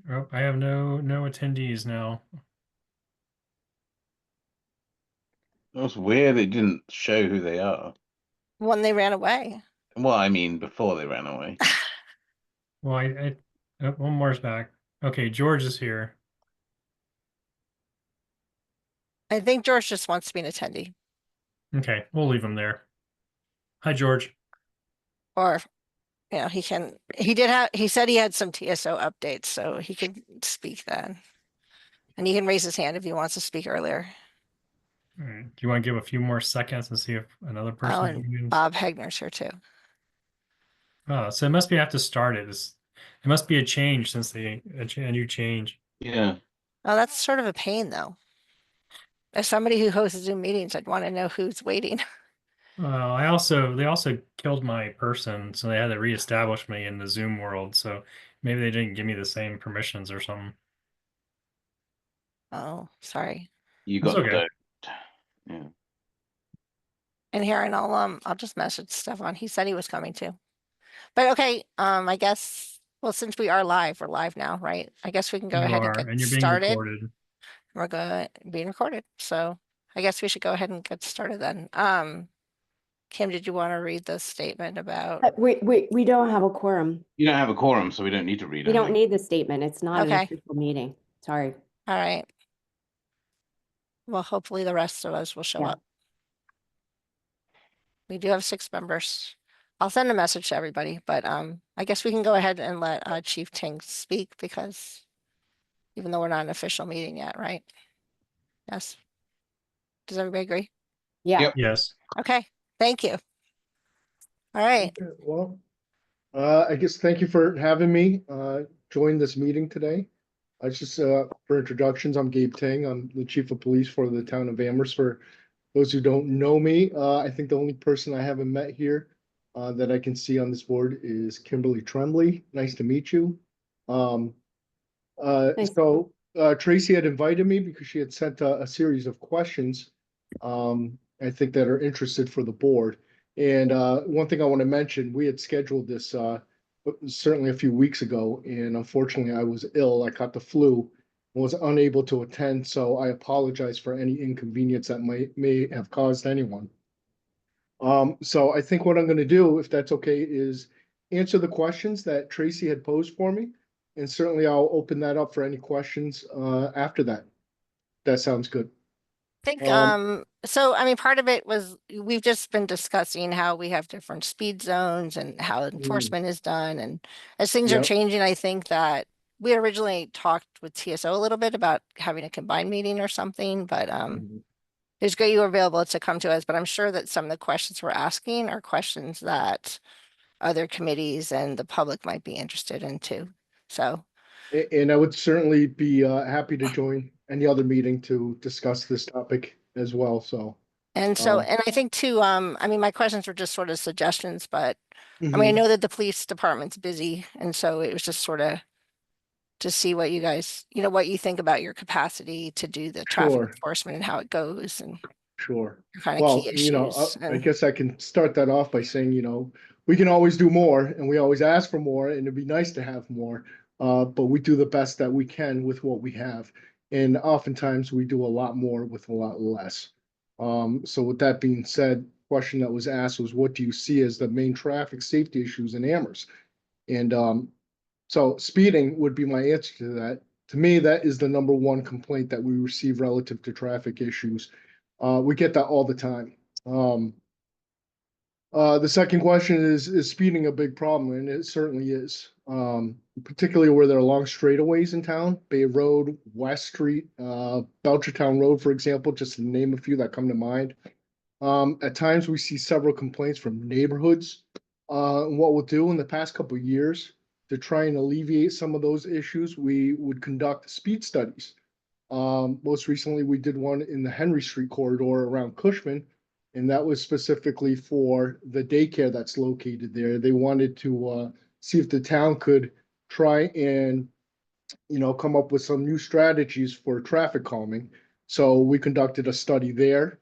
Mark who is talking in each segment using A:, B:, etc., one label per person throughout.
A: Oh, I have no attendees now.
B: It's weird it didn't show who they are.
C: When they ran away.
B: Well, I mean, before they ran away.
A: Well, one more's back. Okay, George is here.
C: I think George just wants to be an attendee.
A: Okay, we'll leave him there. Hi, George.
C: Or, he said he had some TSO updates, so he could speak then. And he can raise his hand if he wants to speak earlier.
A: All right. Do you want to give a few more seconds and see if another
C: Oh,
A: person
C: and
A: joins?
C: Bob Hegner's here too.
A: Oh, so it must be after start it. It must be a change since a new change.
B: Yeah.
C: Oh, that's sort of a pain though. As somebody who hosts Zoom meetings, I'd want to know who's waiting.
A: Well, they also killed my person, so they had to reestablish me in the Zoom world. So maybe they didn't give me the same permissions or something.
C: Oh, sorry.
B: You
A: It's
B: got
A: okay.
B: doped. Yeah.
C: And here, and I'll just message Stefan. He said he was coming too. But okay, I guess, well, since we are live, we're live now, right? I guess we can go
A: You
C: ahead and
A: are,
C: get
A: and you're being
C: started.
A: recorded.
C: We're going being recorded. So I guess we should go ahead and get started then. Kim, did you want to read the statement about?
D: We don't have a quorum.
B: You don't have a quorum, so we don't need to read
D: We don't
B: anything.
D: need the statement. It's not an
C: Okay,
D: official meeting. Sorry.
C: all right. Well, hopefully the rest of us will show
D: Yeah.
C: up. We do have 6 members. I'll send a message to everybody, but I guess we can go ahead and let Chief Ting speak because even though we're not an official meeting yet, right? Yes. Does everybody agree?
D: Yeah.
B: Yep.
A: Yes.
C: Okay, thank you. All right.
E: Okay, well, I guess thank you for having me join this meeting today. I just for introductions, I'm Gabe Ting. I'm the chief of police for the town of Amherst. For those who don't know me, I think the only person I haven't met here that I can see on this board is Kimberly Tremblay. Nice to meet you. Um,
D: Nice.
E: so Tracy had invited me because she had sent a series of questions, I think that are interested for the board. And one thing I want to mention, we had scheduled this certainly a few weeks ago, and unfortunately I was ill. I caught the flu and was unable to attend, so I apologize for any inconvenience that may have caused anyone. So I think what I'm going to do, if that's okay, is answer the questions that Tracy had posed for me. And certainly I'll open that up for any questions after that. That sounds good.
C: Think
E: Um,
C: so I mean part of it was we've just been discussing how we have different speed zones and how enforcement is done, and as things are
E: yeah,
C: changing, I think that we originally talked with TSO a little bit about having a combined meeting or something, but it's great you were available to come to us, but I'm sure that some of the questions we're asking are questions that other committees and the public might be interested in too. So
E: and I would certainly be happy to join any other meeting to discuss this topic as well. So, um,
C: and I think too, I mean, my questions were just sort of suggestions, but I mean, I
E: mhm,
C: know that the police department's busy, and so it was just sort of to see what you guys, what you think about your capacity to do the traffic
E: sure.
C: enforcement and how it goes and
E: Sure.
C: your kind of key
E: Well,
C: issues.
E: I
C: And
E: guess I can start that off by saying, we can always do more and we always ask for more and it'd be nice to have more. But we do the best that we can with what we have. And oftentimes we do a lot more with a lot less. So with that being said, question that was asked was, what do you see as the main traffic safety issues in Amherst? And so speeding would be my answer to that. To me, that is the number one complaint that we receive relative to traffic issues. We get that all the time. The second question is speeding a big problem? And it certainly is. Particularly where there are long straightaways in town, Bay Road, West Street, Belchertown Road, for example, just to name a few that come to mind. At times we see several complaints from neighborhoods. And what we'll do in the past couple of years to try and alleviate some of those issues, we would conduct speed studies. Most recently, we did one in the Henry Street corridor around Cushman, and that was specifically for the daycare that's located there. They wanted to see if the town could try and come up with some new strategies for traffic calming. So we conducted a study there.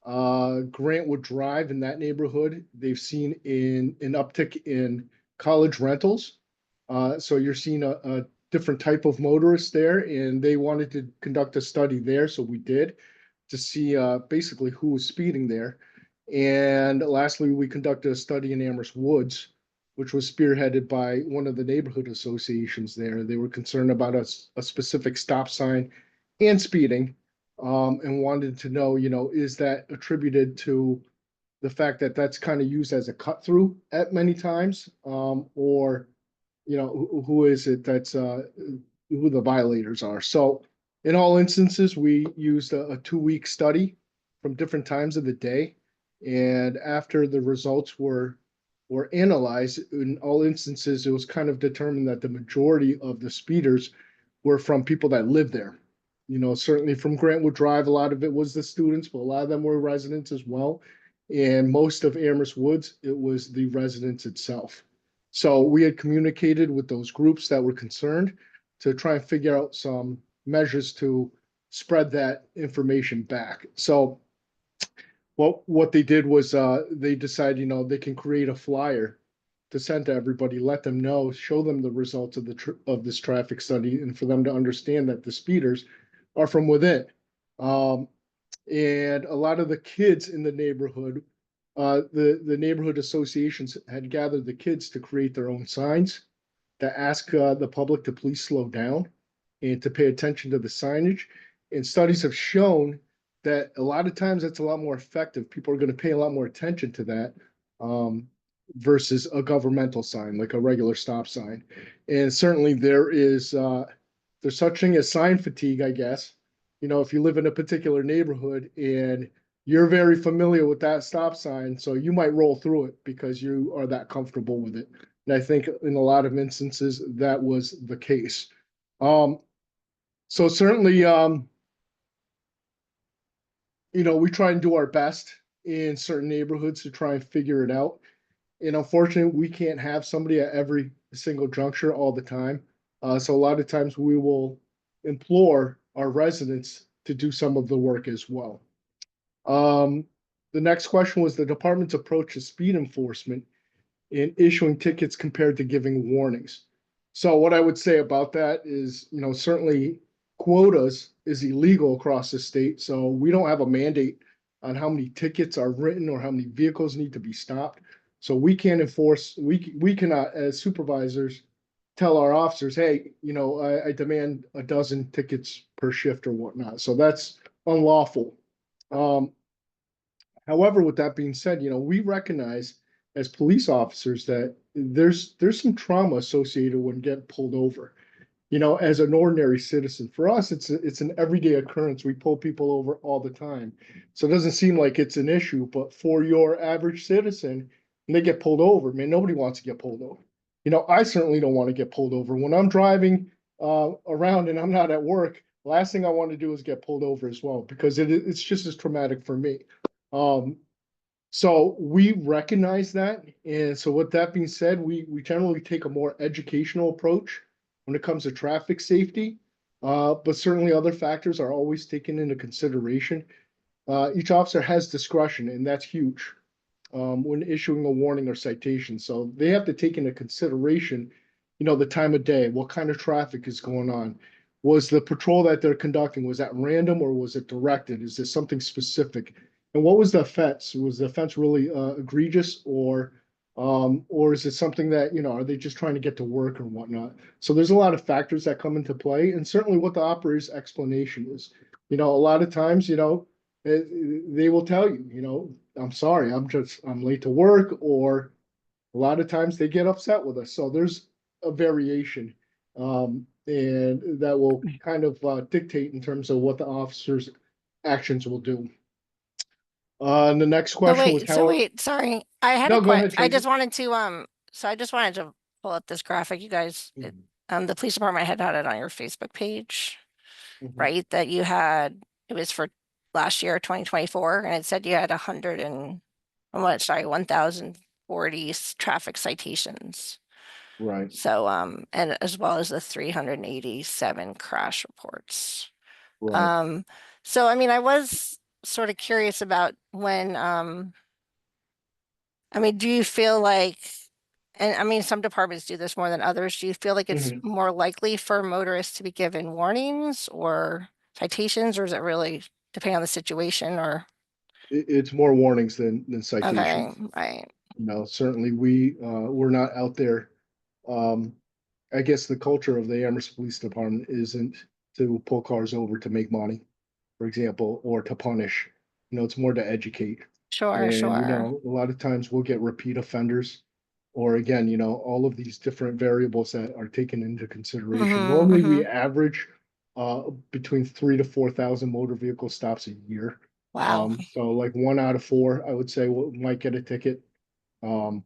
E: Grantwood Drive in that neighborhood, they've seen an uptick in college rentals. So you're seeing a different type of motorists there, and they wanted to conduct a study there, so we did to see basically who was speeding there. And lastly, we conducted a study in Amherst Woods, which was spearheaded by one of the neighborhood associations there. They were concerned about a specific stop sign and speeding, and wanted to know, is that attributed to the fact that that's kind of used as a cut through at many times, or who is it that's who the violators are. So in all instances, we used a 2-week study from different times of the day. And after the results were analyzed, in all instances, it was kind of determined that the majority of the speeders were from people that live there. Certainly from Grantwood Drive, a lot of it was the students, but a lot of them were residents as well. And most of Amherst Woods, it was the residents itself. So we had communicated with those groups that were concerned to try and figure out some measures to spread that information back. So what they did was they decided, they can create a flyer to send to everybody, let them know, show them the results of this traffic study, and for them to understand that the speeders are from within. And a lot of the kids in the neighborhood, the neighborhood associations had gathered the kids to create their own signs to ask the public to please slow down and to pay attention to the signage. And studies have shown that a lot of times that's a lot more effective. People are going to pay a lot more attention to that versus a governmental sign, like a regular stop sign. And certainly there's such thing as sign fatigue, I guess. If you live in a particular neighborhood and you're very familiar with that stop sign, so you might roll through it because you are that comfortable with it. And I think in a lot of instances that was the case. So certainly, we try and do our best in certain neighborhoods to try and figure it out. And unfortunately, we can't have somebody at every single juncture all the time. So a lot of times we will implore our residents to do some of the work as well. The next question was the department's approach to speed enforcement in issuing tickets compared to giving warnings. So what I would say about that is, certainly quotas is illegal across the state. So we don't have a mandate on how many tickets are written or how many vehicles need to be stopped. So we can't enforce, we cannot, as supervisors, tell our officers, hey, I demand a dozen tickets per shift or whatnot. So that's unlawful. However, with that being said, we recognize as police officers that there's some trauma associated when getting pulled over. As an ordinary citizen, for us, it's an everyday occurrence. We pull people over all the time. So it doesn't seem like it's an issue, but for your average citizen, when they get pulled over, man, nobody wants to get pulled over. I certainly don't want to get pulled over. When I'm driving around and I'm not at work, the last thing I want to do is get pulled over as well, because it's just as traumatic for me. So we recognize that. And so with that being said, we generally take a more educational approach when it comes to traffic safety. But certainly other factors are always taken into consideration. Each officer has discretion, and that's huge when issuing a warning or citation. So they have to take into consideration, the time of day, what kind of traffic is going on. Was the patrol that they're conducting, was that random or was it directed? Is this something specific? And what was the offense? Was the offense really egregious, or is it something that, are they just trying to get to work or whatnot? So there's a lot of factors that come into play, and certainly what the operator's explanation is. A lot of times, they will tell you, I'm sorry, I'm late to work, or a lot of times they get upset with us. So there's a variation, and that will kind of dictate in terms of what the officer's actions will do. And the next question was
C: So wait, sorry. I had
E: No,
C: a
E: go ahead,
C: question. I just
E: Tracy.
C: wanted to, so I just wanted to pull up this graphic. You guys, the police department had it on your Facebook page,
E: Mhm.
C: right? That you had, it was for last year, 2024, and it said you had 1,040 traffic citations.
E: Right.
C: So, and as well as the 387 crash reports.
E: Right.
C: So I mean, I was sort of curious about when, I mean, do you feel like and I mean, some departments do this more than others. Do you feel like it's
E: Mhm.
C: more likely for motorists to be given warnings or citations, or is it really depending on the situation or?
E: It's more warnings than
C: Okay,
E: citations.
C: right.
E: You know, certainly we're not out there. Um, I guess the culture of the Amherst Police Department isn't to pull cars over to make money, for example, or to punish. You know, it's more to educate.
C: Sure,
E: And, you
C: sure.
E: know, a lot of times we'll get repeat offenders. Or again, you know, all of these different variables that are taken into consideration.
C: Mm-hmm,
E: Normally, we
C: mm-hmm.
E: average between 3 to 4,000 motor vehicle stops a year.
C: Wow.
E: So like 1 out of 4, I would say, might get a ticket. Um,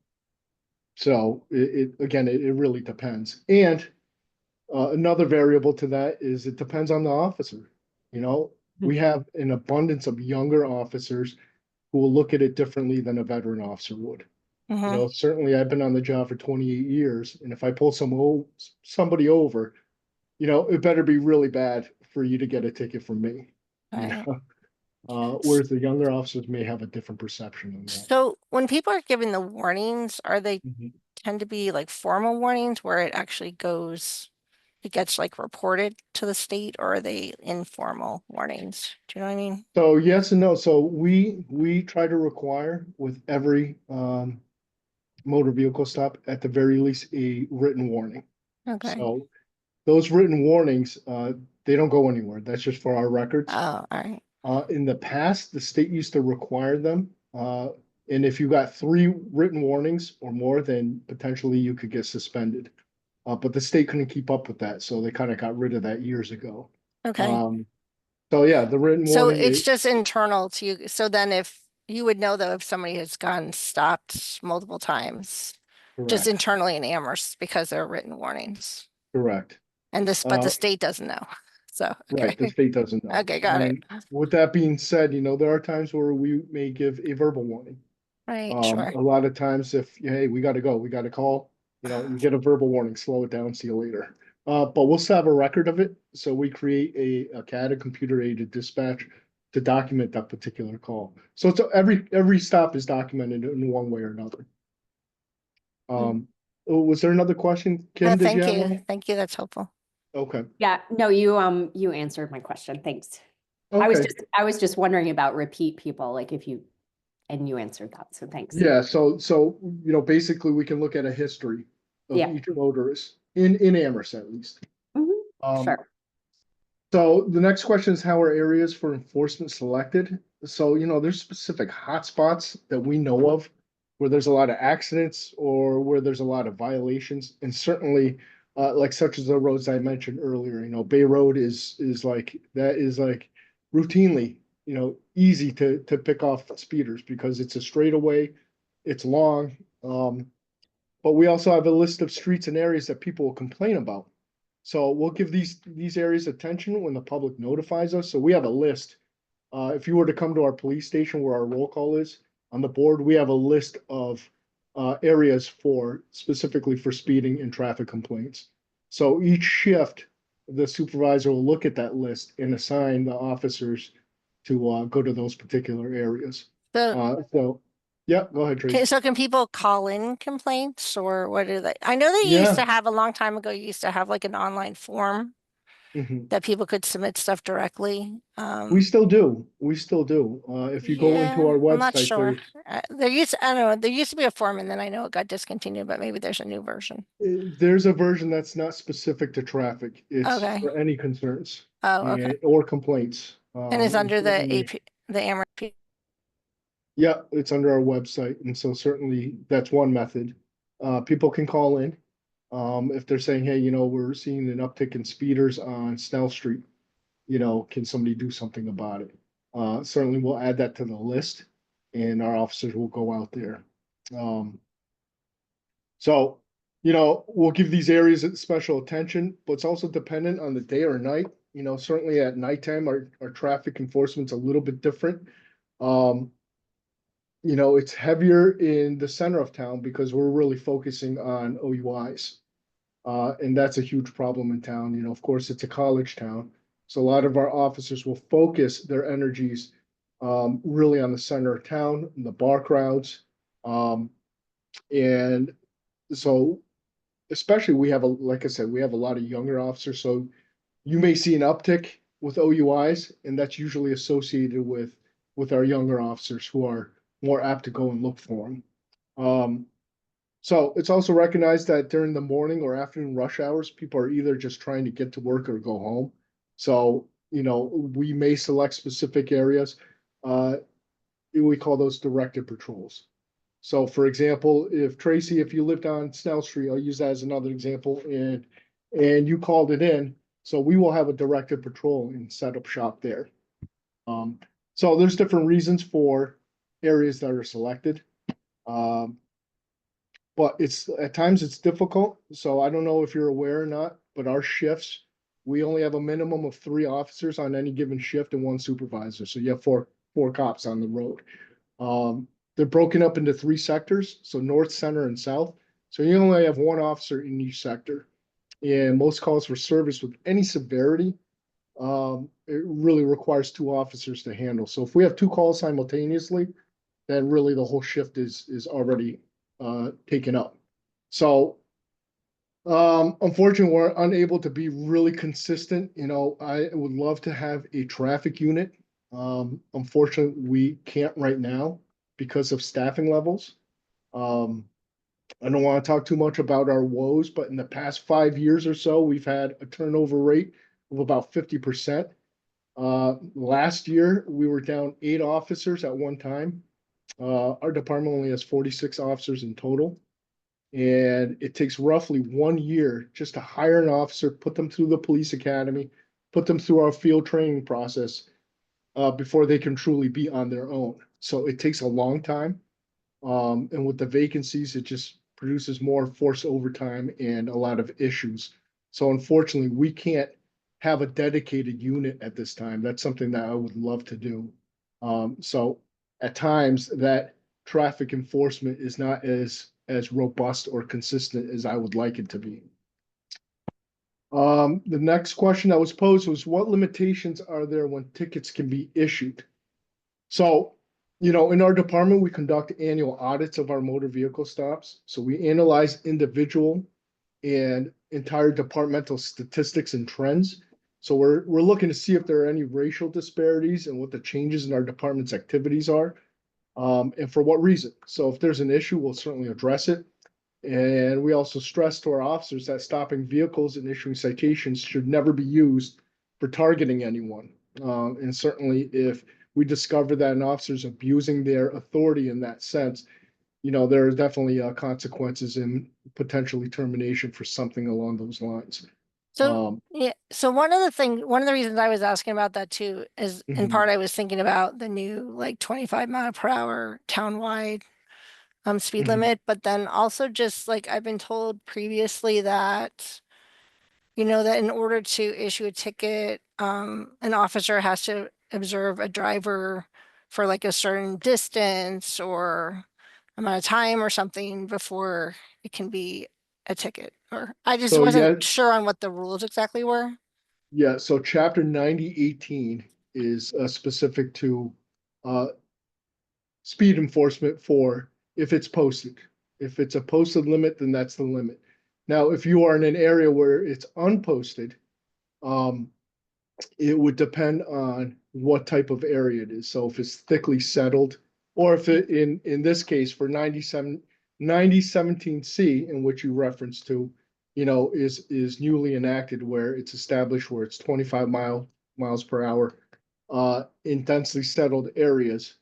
E: so it really depends. And another variable to that is it depends on the officer. You know, we have an abundance of younger officers who will look at it differently than a veteran officer would. You
C: Mm-hmm.
E: know, certainly I've been on the job for 28 years, and if I pull somebody over, you know, it better be really bad for you to get a ticket from me. You
C: Right.
E: know, whereas the younger officers may have a different perception on that.
C: So when people are given the warnings, are they
E: Mhm.
C: tend to be like formal warnings where it actually goes, it gets like reported to the state, or are they informal warnings? Do you know what I mean?
E: So yes and no. So we try to require with every motor vehicle stop at the very least a written warning.
C: Okay.
E: So those written warnings, they don't go anywhere. That's just for our records.
C: Oh, all right.
E: In the past, the state used to require them. And if you got 3 written warnings or more, then potentially you could get suspended. But the state couldn't keep up with that, so they kind of got rid of that years ago.
C: Okay.
E: Um, so yeah, the written
C: So
E: warning
C: it's
E: is
C: just internal to you. So then if you would know though if somebody has gotten stopped multiple times, just
E: correct,
C: internally in Amherst because there are written warnings.
E: correct.
C: And this, but the
E: Uh,
C: state doesn't know. So,
E: right, the
C: okay.
E: state doesn't know.
C: Okay, got it.
E: With that being said, you know, there are times where we may give a verbal warning.
C: Right, sure.
E: A lot of times if, hey, we gotta go, we gotta call, you know, you get a verbal warning, slow it down, see you later. But we'll still have a record of it, so we create a CAD, a computer-aided dispatch to document that particular call. So it's every stop is documented in one way or another. Was there another question? Kim, did you
C: Thank
E: have
C: you.
E: one?
C: Thank you. That's helpful.
E: Okay,
D: Yeah, no, you answered my question. Thanks.
E: okay.
D: I was just wondering about repeat people, like if you, and you answered that, so thanks.
E: Yeah, so, you know, basically we can look at a history of
D: Yeah.
E: each motorist in Amherst at least.
D: Mhm,
E: Um,
D: Sure.
E: So the next question is how are areas for enforcement selected? So, you know, there's specific hotspots that we know of where there's a lot of accidents or where there's a lot of violations. And certainly, like such as the roads I mentioned earlier, you know, Bay Road is like, that is like routinely, you know, easy to pick off speeders because it's a straightaway, it's long. But we also have a list of streets and areas that people will complain about. So we'll give these areas attention when the public notifies us. So we have a list. If you were to come to our police station where our roll call is on the board, we have a list of areas for specifically for speeding and traffic complaints. So each shift, the supervisor will look at that list and assign the officers to go to those particular areas.
C: So,
E: So yeah, go ahead, Tracy.
C: so can people call in complaints or what are they? I know they used
E: Yeah.
C: to have a long time ago, you used to have like an online form
E: Mhm.
C: that people could submit stuff directly.
E: We still do. We still do. If you go into
C: Yeah,
E: our
C: I'm not
E: website,
C: sure.
E: there's
C: I don't know, there used to be a form and then I know it got discontinued, but maybe there's a new version.
E: there's a version that's not specific to traffic. It's
C: Okay.
E: for any concerns
C: Oh, okay.
E: or complaints.
C: And it's under the
E: certainly-
C: AP, the Amherst.
E: Yeah, it's under our website, and so certainly that's one method. People can call in. If they're saying, hey, you know, we're seeing an uptick in speeders on Snell Street, you know, can somebody do something about it? Certainly we'll add that to the list and our officers will go out there. So, you know, we'll give these areas special attention, but it's also dependent on the day or night. You know, certainly at nighttime, our traffic enforcement's a little bit different. You know, it's heavier in the center of town because we're really focusing on OUIs. And that's a huge problem in town. You know, of course, it's a college town. So a lot of our officers will focus their energies really on the center of town, and the bar crowds. And so especially we have like I said, we have a lot of younger officers, so you may see an uptick with OUIs, and that's usually associated with our younger officers who are more apt to go and look for them. So it's also recognized that during the morning or afternoon rush hours, people are either just trying to get to work or go home. So, we may select specific areas. We call those directed patrols. So for example, if Tracy, if you lived on Snell Street, I'll use that as another example, and you called it in, so we will have a directed patrol and set up shop there. So there's different reasons for areas that are selected. But at times it's difficult, so I don't know if you're aware or not, but our shifts, we only have a minimum of 3 officers on any given shift and 1 supervisor, so you have four cops on the road. They're broken up into 3 sectors, so north, center, and south. So you only have 1 officer in each sector. And most calls for service with any severity, it really requires 2 officers to handle. So if we have 2 calls simultaneously, then really the whole shift is already taken up. So unfortunately, we're unable to be really consistent. I would love to have a traffic unit. Unfortunately, we can't right now because of staffing levels. I don't want to talk too much about our woes, but in the past 5 years or so, we've had a turnover rate of about 50%. Last year, we were down 8 officers at one time. Our department only has 46 officers in total. And it takes roughly 1 year just to hire an officer, put them through the police academy, put them through our field training process, before they can truly be on their own. So it takes a long time. And with the vacancies, it just produces more forced overtime and a lot of issues. So unfortunately, we can't have a dedicated unit at this time. That's something that I would love to do. So at times that traffic enforcement is not as robust or consistent as I would like it to be. The next question that was posed was, what limitations are there when tickets can be issued? So, in our department, we conduct annual audits of our motor vehicle stops. So we analyze individual and entire departmental statistics and trends. So we're looking to see if there are any racial disparities and what the changes in our department's activities are, and for what reason. So if there's an issue, we'll certainly address it. And we also stress to our officers that stopping vehicles and issuing citations should never be used for targeting anyone. And certainly if we discover that an officer is abusing their authority in that sense, there are definitely consequences and potentially termination for something along those lines.
C: So, yeah, so one of the reasons I was asking about that too is in
E: Mhm.
C: part I was thinking about the new like 25 mile per hour townwide speed
E: Mhm.
C: limit, but then also just like I've been told previously that that in order to issue a ticket, an officer has to observe a driver for like a certain distance or amount of time or something before it can be a ticket. Or I just
E: So
C: wasn't
E: yeah,
C: sure on what the rules exactly were.
E: yeah. So chapter 9018 is specific to uh, speed enforcement for if it's posted. If it's a posted limit, then that's the limit. Now, if you are in an area where it's unposted, it would depend on what type of area it is. So if it's thickly settled, or if it in this case for 9017C, in which you reference to, is newly enacted where it's established where it's 25 miles per hour in densely settled areas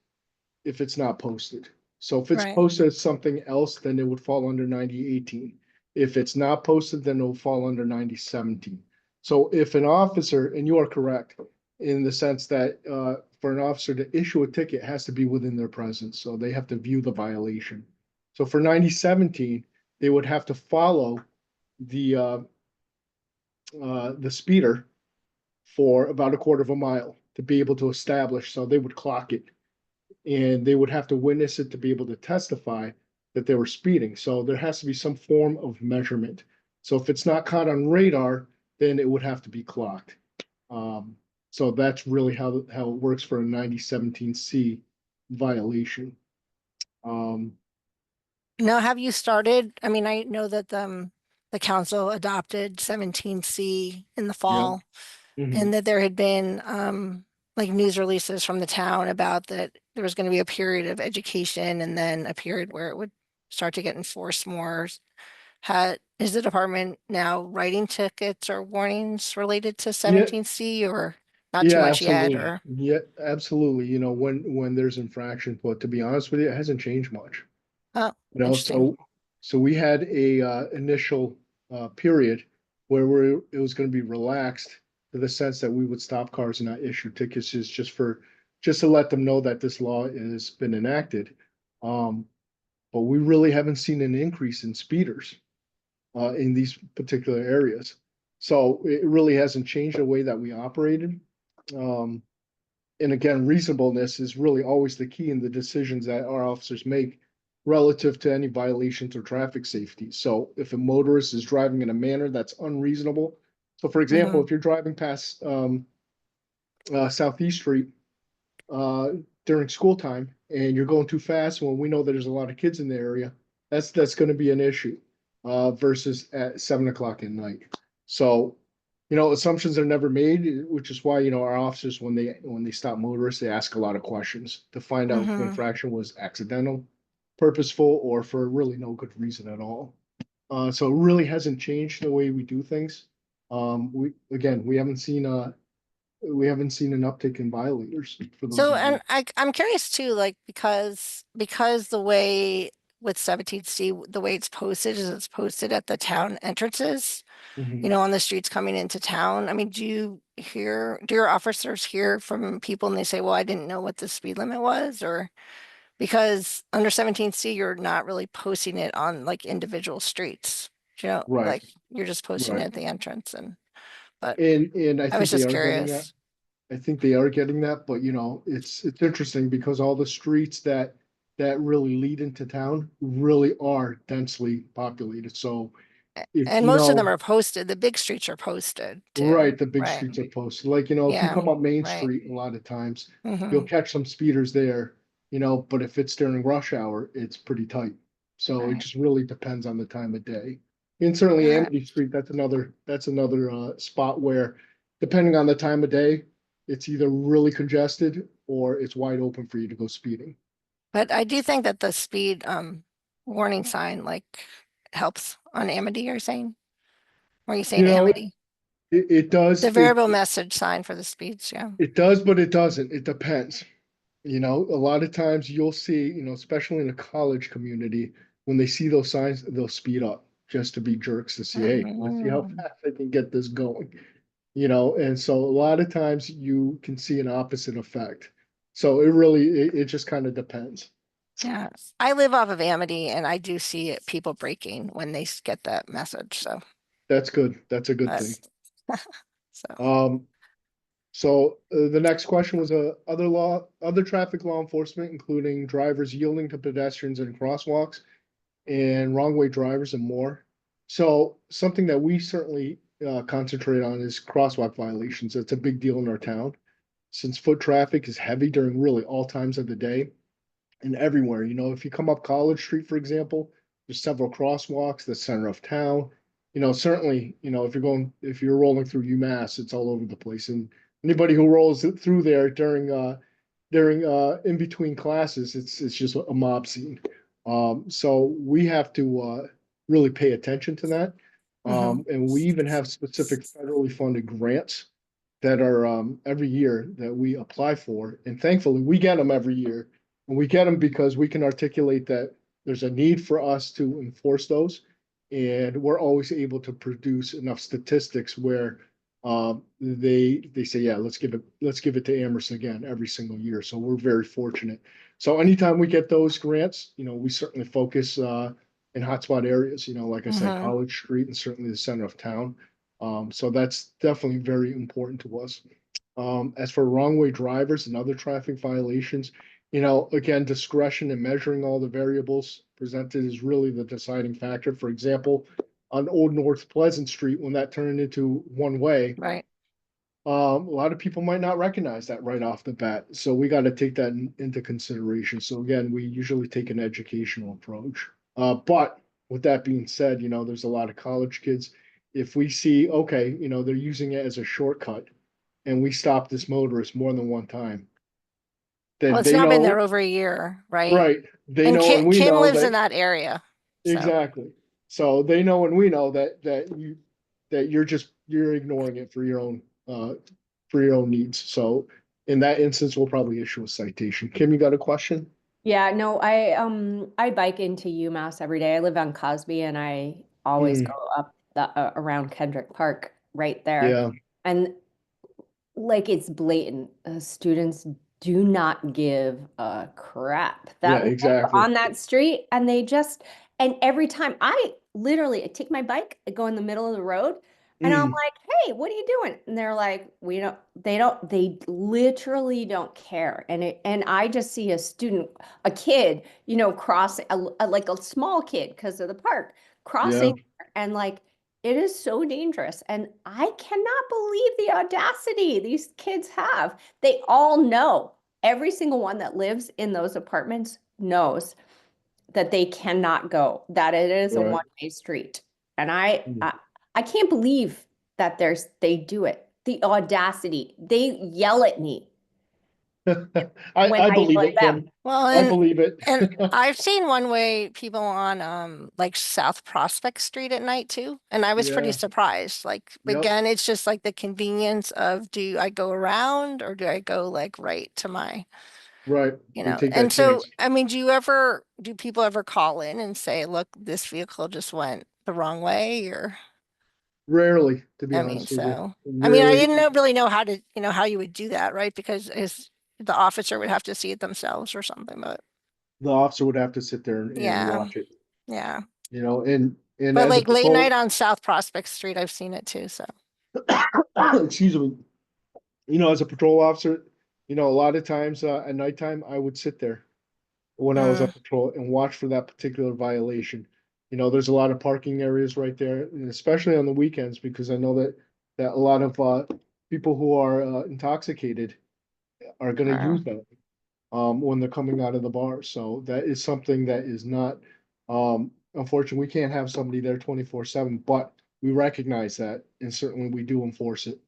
E: if it's not posted. So if it's
C: Right.
E: posted as something else, then it would fall under 9018. If it's not posted, then it will fall under 9017. So if an officer, and you are correct, in the sense that for an officer to issue a ticket, it has to be within their presence. So they have to view the violation. So for 9017, they would have to follow the speeder for about a quarter of a mile to be able to establish. So they would clock it, and they would have to witness it to be able to testify that they were speeding. So there has to be some form of measurement. So if it's not caught on radar, then it would have to be clocked. So that's really how it works for a 9017C violation.
C: Now, have you started? I mean, I know that the council adopted 17C in the fall,
E: Mhm.
C: and that there had been like news releases from the town about that there was going to be a period of education and then a period where it would start to get enforced more. Is the department now writing tickets or warnings related to
E: Yeah,
C: 17C or not too
E: yeah,
C: much yet?
E: absolutely.
C: Or
E: Yeah, absolutely. You know, when there's infraction, but to be honest with you, it hasn't changed much.
C: oh,
E: You know,
C: interesting.
E: so we had a initial period where it was going to be relaxed to the sense that we would stop cars and not issue tickets just to let them know that this law has been enacted. Um, but we really haven't seen an increase in speeders in these particular areas. So it really hasn't changed the way that we operated. Um, and again, reasonableness is really always the key in the decisions that our officers make relative to any violations or traffic safety. So if a motorist is driving in a manner that's unreasonable, so for example,
C: Mhm.
E: if you're driving past Southeast Street uh, during school time and you're going too fast when we know that there's a lot of kids in the area, that's going to be an issue versus at 7 o'clock at night. So, you know, assumptions are never made, which is why, you know, our officers, when they stop motorists, they ask a lot of questions to find out if the
C: Mhm.
E: infraction was accidental, purposeful, or for really no good reason at all. So it really hasn't changed the way we do things. We haven't seen an uptick in violators for those
C: So,
E: reasons.
C: and I'm curious too, like, because the way with 17C, the way it's posted is it's posted at the town entrances,
E: Mhm.
C: you know, on the streets coming into town. I mean, do your officers hear from people and they say, well, I didn't know what the speed limit was? Or because under 17C, you're not really posting it on like individual streets, you know,
E: Right,
C: like you're just posting it
E: right.
C: at the entrance but
E: And I
C: I was
E: think they
C: just
E: are getting that.
C: curious.
E: I think they are getting that, but you know, it's interesting because all the streets that really lead into town really are densely populated. So if
C: And
E: you
C: most of them
E: know,
C: are posted. The big streets are posted too.
E: right, the big
C: Right.
E: streets are posted. Like, you know, if you
C: Yeah.
E: come up Main
C: Right.
E: Street, a lot of times you'll
C: Hmm.
E: catch some speeders there, you know, but if it's during rush hour, it's pretty tight. So it
C: Right.
E: just really depends on the time of day. And certainly
C: All right.
E: Amity Street, that's another spot where depending on the time of day, it's either really congested or it's wide open for you to go speeding.
C: But I do think that the speed warning sign like helps on Amity, you're saying? Or are you saying
E: You know,
C: Amity?
E: it does,
C: The variable message sign for the speeds, yeah.
E: it does, but it doesn't. It depends. You know, a lot of times you'll see, you know, especially in a college community, when they see those signs, they'll speed up just to be jerks to see, hey, let's see how
C: Mm,
E: fast I can get this going. You know, and so a lot of times you can see an opposite effect. So it just kind of depends.
C: yeah. I live off of Amity and I do see it, people braking when they get that message. So,
E: That's good. That's a good
C: but
E: thing.
C: so
E: Um, the next question was other traffic law enforcement, including drivers yielding to pedestrians and crosswalks and wrong way drivers and more. So something that we certainly concentrate on is crosswalk violations. It's a big deal in our town since foot traffic is heavy during really all times of the day and everywhere. You know, if you come up College Street, for example, there's several crosswalks, the center of town. You know, certainly, you know, if you're rolling through UMass, it's all over the place. And anybody who rolls through there during in between classes, it's just a mob scene. So we have to really pay attention to that.
C: mhm.
E: And we even have specific federally funded grants that are every year that we apply for. And thankfully, we get them every year. And we get them because we can articulate that there's a need for us to enforce those. And we're always able to produce enough statistics where they say, yeah, let's give it to Amherst again every single year. So we're very fortunate. So anytime we get those grants, you know, we certainly focus in hotspot areas, you know, like I said,
C: Mhm.
E: College Street and certainly the center of town. So that's definitely very important to us. As for wrong way drivers and other traffic violations, you know, again, discretion in measuring all the variables presented is really the deciding factor. For example, on Old North Pleasant Street, when that turned into one way,
C: Right.
E: a lot of people might not recognize that right off the bat. So we got to take that into consideration. So again, we usually take an educational approach. But with that being said, you know, there's a lot of college kids. If we see, okay, you know, they're using it as a shortcut and we stop this motorist more than one time,
C: Well,
E: then
C: it's
E: they
C: now been there
E: know,
C: over a year, right?
E: right? They
C: And
E: know and we
C: Kim
E: know
C: lives in
E: that,
C: that area. So,
E: exactly. So they know and we know that you're ignoring it for your own needs. So in that instance, we'll probably issue a citation. Kim, you got a question?
D: Yeah, no, I bike into UMass every day. I live on Cosby and I always
E: Mm.
D: go up around Kendrick Park right there.
E: Yeah,
D: And like it's blatant. Students do not give a crap
E: yeah,
D: that live
E: exactly.
D: on that street, and and every time I literally take my bike, I go in the middle of the road, and I'm
E: Mm.
D: like, "Hey, what are you doing?" And they're like, "We don't." They literally don't care. And I just see a student, a kid, you know, crossing like a small kid because of the park crossing, and like it is so dangerous. And I cannot believe the audacity these kids have. They all know, every single one that lives in those apartments knows that they cannot go, that it is a
E: Right.
D: one-way street. And
E: Mm.
D: I can't believe that they do it. The audacity. They yell at me when
E: I
D: I yell
E: believe
D: at
E: it,
D: them.
E: Kim.
C: well,
E: I believe it.
C: and I've seen one-way people on like South Prospect Street at night too, and I was pretty
E: Yeah.
C: surprised. Like
E: Yep.
C: again, it's just like the convenience of do I go around or do I go like right to my,
E: Right.
C: you
E: They
C: know?
E: take that
C: And so,
E: chance.
C: I mean, do people ever call in and say, look, this vehicle just went the wrong way or,
E: Rarely, to be
C: I mean,
E: honest with you.
C: so, I mean, I
E: Rarely.
C: didn't really know how to, how you would do that, right? Because the officer would have to see it themselves or something, but
E: The officer would have to sit there and
C: yeah,
E: watch it,
C: yeah.
E: you know, and
C: But
E: as a
C: like late night
E: patrol,
C: on South Prospect Street, I've seen it too, so.
E: excuse me, you know, as a patrol officer, you know, a lot of times at nighttime, I would sit there when I was on
C: Mm,
E: patrol and watch for that particular violation. You know, there's a lot of parking areas right there, and especially on the weekends, because I know that a lot of people who are intoxicated are gonna
C: wow.
E: use them when they're coming out of the bar. So that is something that is not, unfortunately, we can't have somebody there 24/7, but we recognize that and certainly we do enforce it.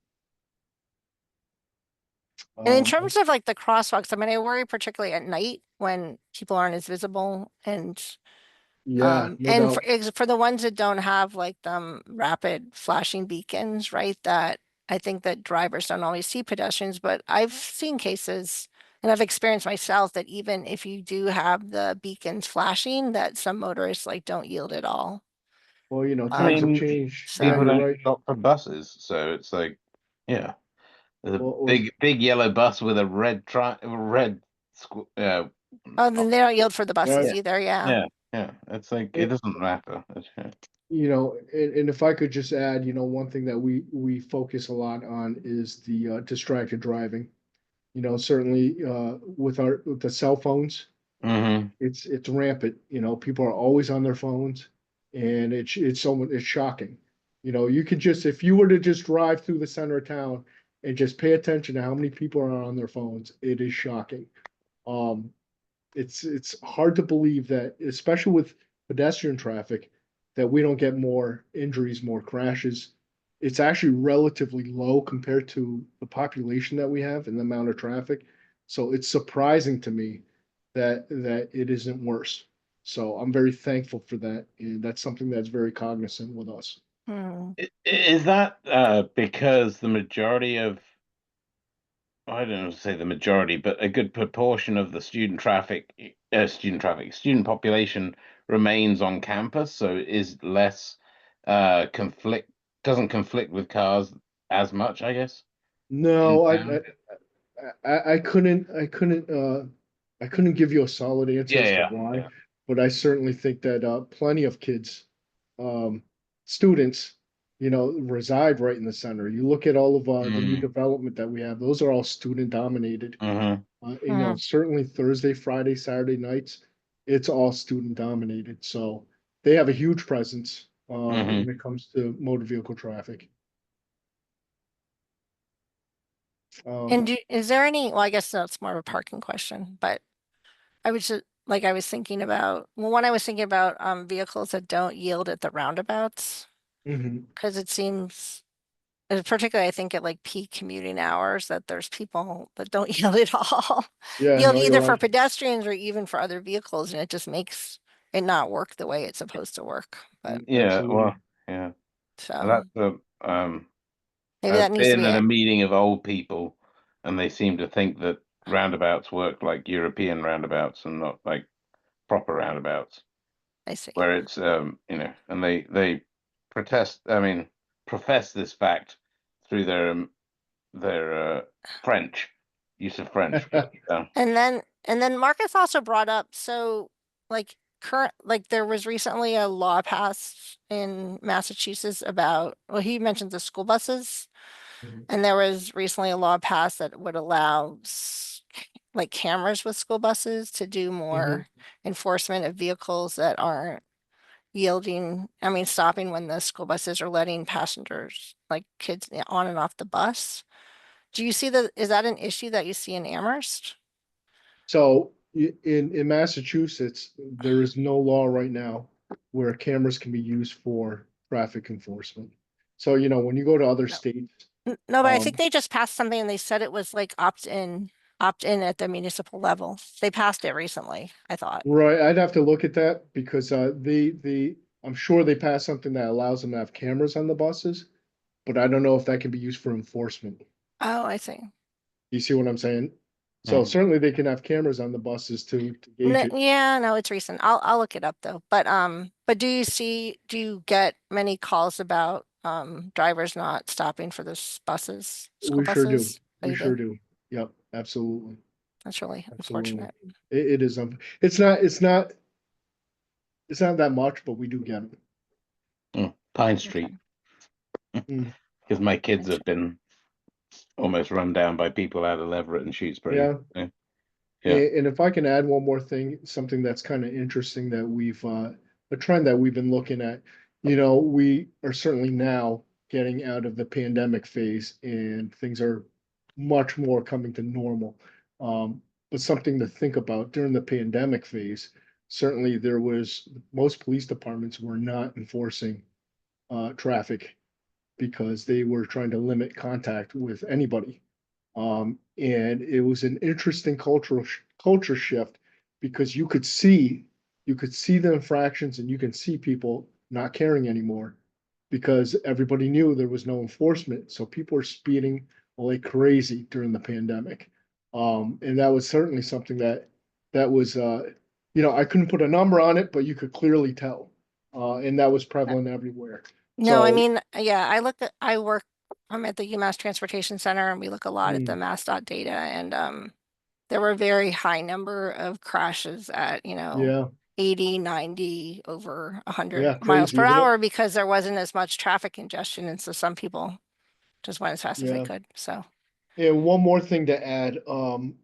C: And in
E: Um,
C: terms of like the crosswalks, I mean, I worry particularly at night when people aren't as visible
E: yeah, no
C: and
E: doubt.
C: for the ones that don't have like rapid flashing beacons, right? That I think that drivers don't always see pedestrians, but I've seen cases and I've experienced myself that even if you do have the beacons flashing, that some motorists like don't yield at all.
E: Well, you know,
B: I
E: times have
B: mean,
E: changed.
C: So-
E: Yeah,
B: people
E: you're
B: don't
E: right.
B: stop for buses, so it's like, yeah, there's a
E: Well,
B: big yellow bus with a red
C: Oh, then they don't yield for the buses
E: right.
C: either, yeah.
B: yeah, yeah. It's like it doesn't matter.
E: You know, and if I could just add, you know, one thing that we focus a lot on is the distracted driving. You know, certainly with the cell phones,
B: Mm-hmm.
E: it's rampant. You know, people are always on their phones, and it's shocking. You know, you could just if you were to just drive through the center of town and just pay attention to how many people are on their phones, it is shocking. Um, it's hard to believe that, especially with pedestrian traffic, that we don't get more injuries, more crashes. It's actually relatively low compared to the population that we have and the amount of traffic. So it's surprising to me that it isn't worse. So I'm very thankful for that, and that's something that's very cognizant with us.
C: Hmm.
B: Is that because the majority of, I don't know to say the majority, but a good proportion of the student population remains on campus, so is less doesn't conflict with cars as much, I guess. In
E: No,
B: town?
E: I couldn't give you a solid answer
B: Yeah,
E: as to
B: yeah,
E: why,
B: yeah.
E: but I certainly think that plenty of kids, um, students, you know, reside right in the center. You look at all of the new development that we have; those are all student dominated.
B: Mm-hmm.
E: You know, certainly Thursday, Friday, Saturday nights, it's all student dominated. So they have a huge presence
B: Mm-hmm.
E: when it comes to motor vehicle traffic.
C: And
E: Um,
C: is there any, well, I guess that's more of a parking question, but I was just, like I was thinking about, well, one I was thinking about, vehicles that don't yield at the roundabouts.
E: Mhm.
C: Cause it seems, particularly I think at like peak commuting hours, that there's people that don't yield at all.
E: Yeah,
C: Yield
E: no,
C: either
E: you're
C: for
E: right.
C: pedestrians or even for other vehicles, and it just makes it not work the way it's supposed to work. But
B: Yeah,
E: Absolutely.
B: well, yeah. And
C: so
B: that's
C: maybe
B: I've
C: that needs to
B: been
C: be
B: at a
C: it.
B: meeting of old people, and they seem to think that roundabouts work like European roundabouts and not like proper roundabouts,
C: I see.
B: where it's and they profess this fact through their French use of French. But,
C: And then Marcus also brought up, so like like there was recently a law passed in Massachusetts about, well, he mentioned the school buses.
E: Mhm.
C: And there was recently a law passed that would allow like cameras with school buses to do more enforcement of vehicles that aren't yielding, I mean, stopping when the school buses are letting passengers, like kids on and off the bus. Do you see that, is that an issue that you see in Amherst?
E: So in Massachusetts, there is no law right now where cameras can be used for traffic enforcement. So, when you go to other
C: No.
E: states,
C: No, but I think
E: um,
C: they just passed something and they said it was like opt in at the municipal level. They passed it recently, I thought.
E: right, I'd have to look at that because I'm sure they passed something that allows them to have cameras on the buses, but I don't know if that can be used for enforcement.
C: Oh, I see.
E: You see what I'm saying? So
B: Mhm.
E: certainly they can have cameras on the buses to gauge it.
C: Yeah, no, it's recent. I'll look it up though. But do you get many calls about drivers not stopping for this buses, school
E: We sure do.
C: buses? Oh,
E: We
C: you
E: sure
C: do?
E: do. Yep, absolutely.
C: That's really
E: Absolutely.
C: unfortunate.
E: It is, it's not that much, but we do get it.
B: Pine
C: Okay.
B: Street,
E: Mm,
B: because my kids have
C: Interesting.
B: been almost run down by people out of Leverett and Shutesbury.
E: Yeah,
B: Yeah. Yeah.
E: and if I can add one more thing, something that's kind of interesting that a trend that we've been looking at, we are certainly now getting out of the pandemic phase and things are much more coming to normal. But something to think about during the pandemic phase, certainly most police departments were not enforcing traffic because they were trying to limit contact with anybody. And it was an interesting culture shift because you could see the infractions and you can see people not caring anymore because everybody knew there was no enforcement. So people were speeding like crazy during the pandemic. And that was certainly something that was, I couldn't put a number on it, but you could clearly tell. And that was prevalent everywhere.
C: No, I
E: So,
C: mean, yeah, I'm at the UMass Transportation Center and we look a lot at the MassDOT data and there were a very high number of crashes at,
E: yeah,
C: 80, 90, over 100
E: yeah,
C: miles
E: crazy,
C: per
E: isn't it?
C: hour because there wasn't as much traffic congestion. And so some people just went as fast as they
E: Yeah.
C: could. So,
E: And one more thing to add, and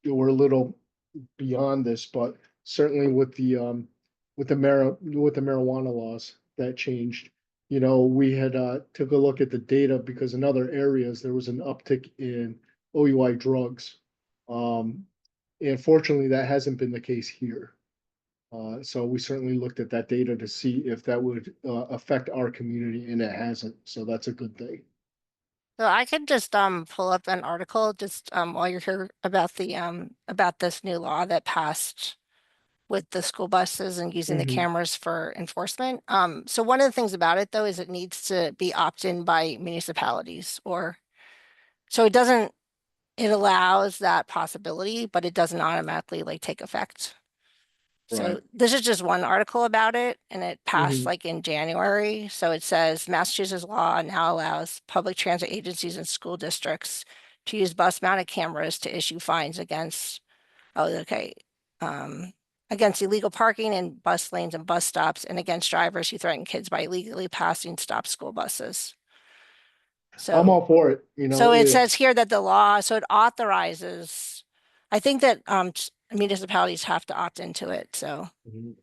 E: we're a little beyond this, but certainly with the marijuana laws that changed, we had, took a look at the data because in other areas, there was an uptick in OUI drugs. Um, and fortunately, that hasn't been the case here. So we certainly looked at that data to see if that would, affect our community, and it hasn't, so that's a good thing.
C: so I could just pull up an article just while you're here about this new law that passed with the school buses and using the
E: Mhm.
C: cameras for enforcement. So one of the things about it though is it needs to be opt-in by municipalities so it allows that possibility, but it doesn't automatically like take effect.
E: Right.
C: So this is just one article about it and it passed
E: Mhm.
C: like in January. So it says Massachusetts law now allows public transit agencies and school districts to use bus mounted cameras to issue fines against, oh, okay. Against illegal parking in bus lanes and bus stops and against drivers who threaten kids by illegally passing stop school buses.
E: I'm
C: So,
E: all for it,
C: so it says here that the law, so it authorizes, I think that municipalities have to opt into it. So,
E: Mhm.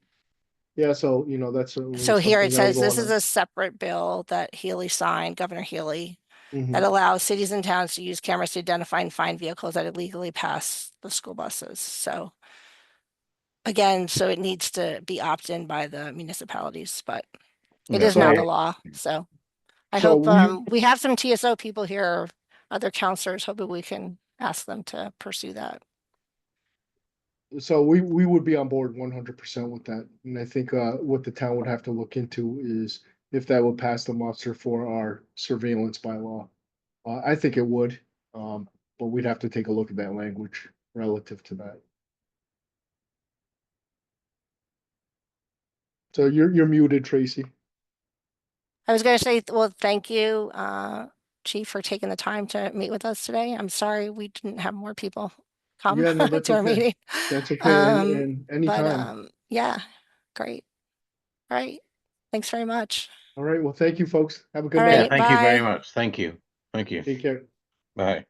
E: Yeah, so, that's certainly
C: so here it
E: something I would
C: says this is
E: wanna.
C: a separate bill that Healy signed, Governor Healy, that
E: Mhm.
C: allows cities and towns to use cameras to identify and find vehicles that illegally pass the school buses. So again, so it needs to be opt-in by the municipalities, but it
B: Yeah,
C: is now
E: so-
C: the law, so. I
E: So
C: hope, we have some TSO people here, other counselors, hoping we can ask them to pursue that.
E: So we would be on board 100% with that. And I think what the town would have to look into is if that would pass the muster for our surveillance bylaw. I think it would, but we'd have to take a look at that language relative to that. So you're muted, Tracy.
C: I was gonna say, well, thank you, Chief, for taking the time to meet with us today. I'm sorry we didn't have more people come
E: Yeah, no, that's
C: to our
E: okay.
C: meeting.
E: That's okay. And,
C: Um,
E: and
C: But,
E: anytime.
C: yeah, great. All right, thanks very much.
E: All right. Well, thank you, folks. Have a good
C: All
E: night.
B: yeah,
C: right,
B: thank you very
C: bye.
B: much. Thank you. Thank you.
E: Take care.
B: Bye.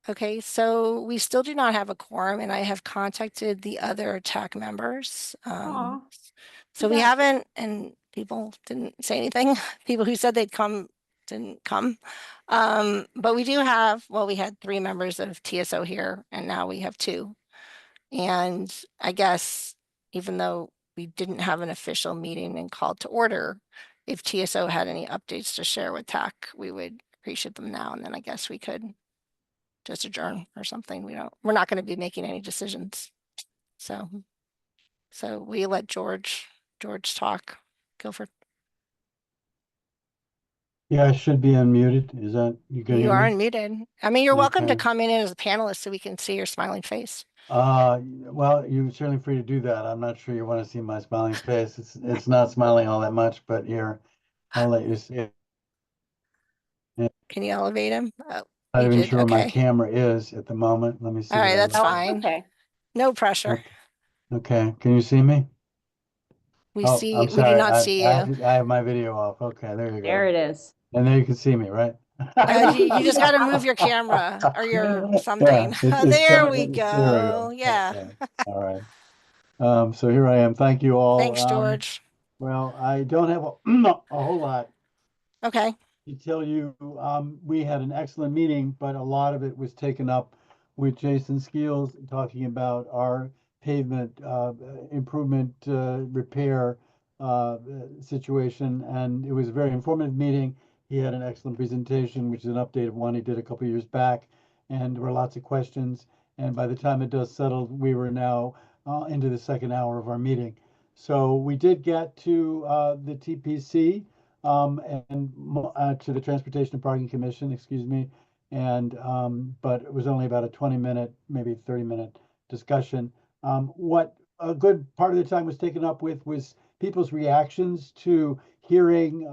C: Okay, so we still do not have a quorum and I have contacted the other TAC members.
D: Aw,
C: So we
D: bad.
C: haven't, and people didn't say anything. People who said they'd come didn't come. But we do have, well, we had 3 members of TSO here and now we have 2. And I guess even though we didn't have an official meeting and called to order, if TSO had any updates to share with TAC, we would appreciate them now. And then I guess we could just adjourn or something. We're not going to be making any decisions. So we let George talk. Guilford,
F: Yeah, I should be unmuted. Is that, you can
C: you
F: hear
C: are
F: me?
C: unmuted. I mean, you're welcome to
F: Okay.
C: come in as a panelist so we can see your smiling face.
F: Well, you're certainly free to do that. I'm not sure you want to see my smiling face. It's not smiling all that much, but here, I'll let you see it.
C: Can you elevate him? Oh,
F: Not
C: you
F: even
C: did.
F: sure where my
C: Okay.
F: camera is at the moment. Let me see.
C: All right,
F: that I
C: that's
F: look-
C: fine.
D: Okay.
C: No pressure.
F: Okay, can you see me?
C: We
F: Oh,
C: see,
F: I'm
C: we do
F: sorry.
C: not see
F: I
C: you.
F: have my video off. Okay, there you
D: There
F: go.
D: it is.
F: And there you can see me, right?
C: You just got to move your camera or your something.
F: Yeah,
C: There we
F: there we
C: go.
F: go.
C: Yeah.
F: Okay, all right. So here I am. Thank you all.
C: Thanks, George.
F: Well, I don't have a whole lot
C: Okay.
F: to tell you. We had an excellent meeting, but a lot of it was taken up with Jason Skeels talking about our pavement improvement repair situation, and it was a very informative meeting. He had an excellent presentation, which is an update of one he did a couple of years back, and there were lots of questions. And by the time it does settle, we were now into the second hour of our meeting. So we did get to the TPC and to the Transportation and Parking Commission, excuse me. And but it was only about a 20-minute, maybe 30-minute discussion. What a good part of the time was taken up with was people's reactions to hearing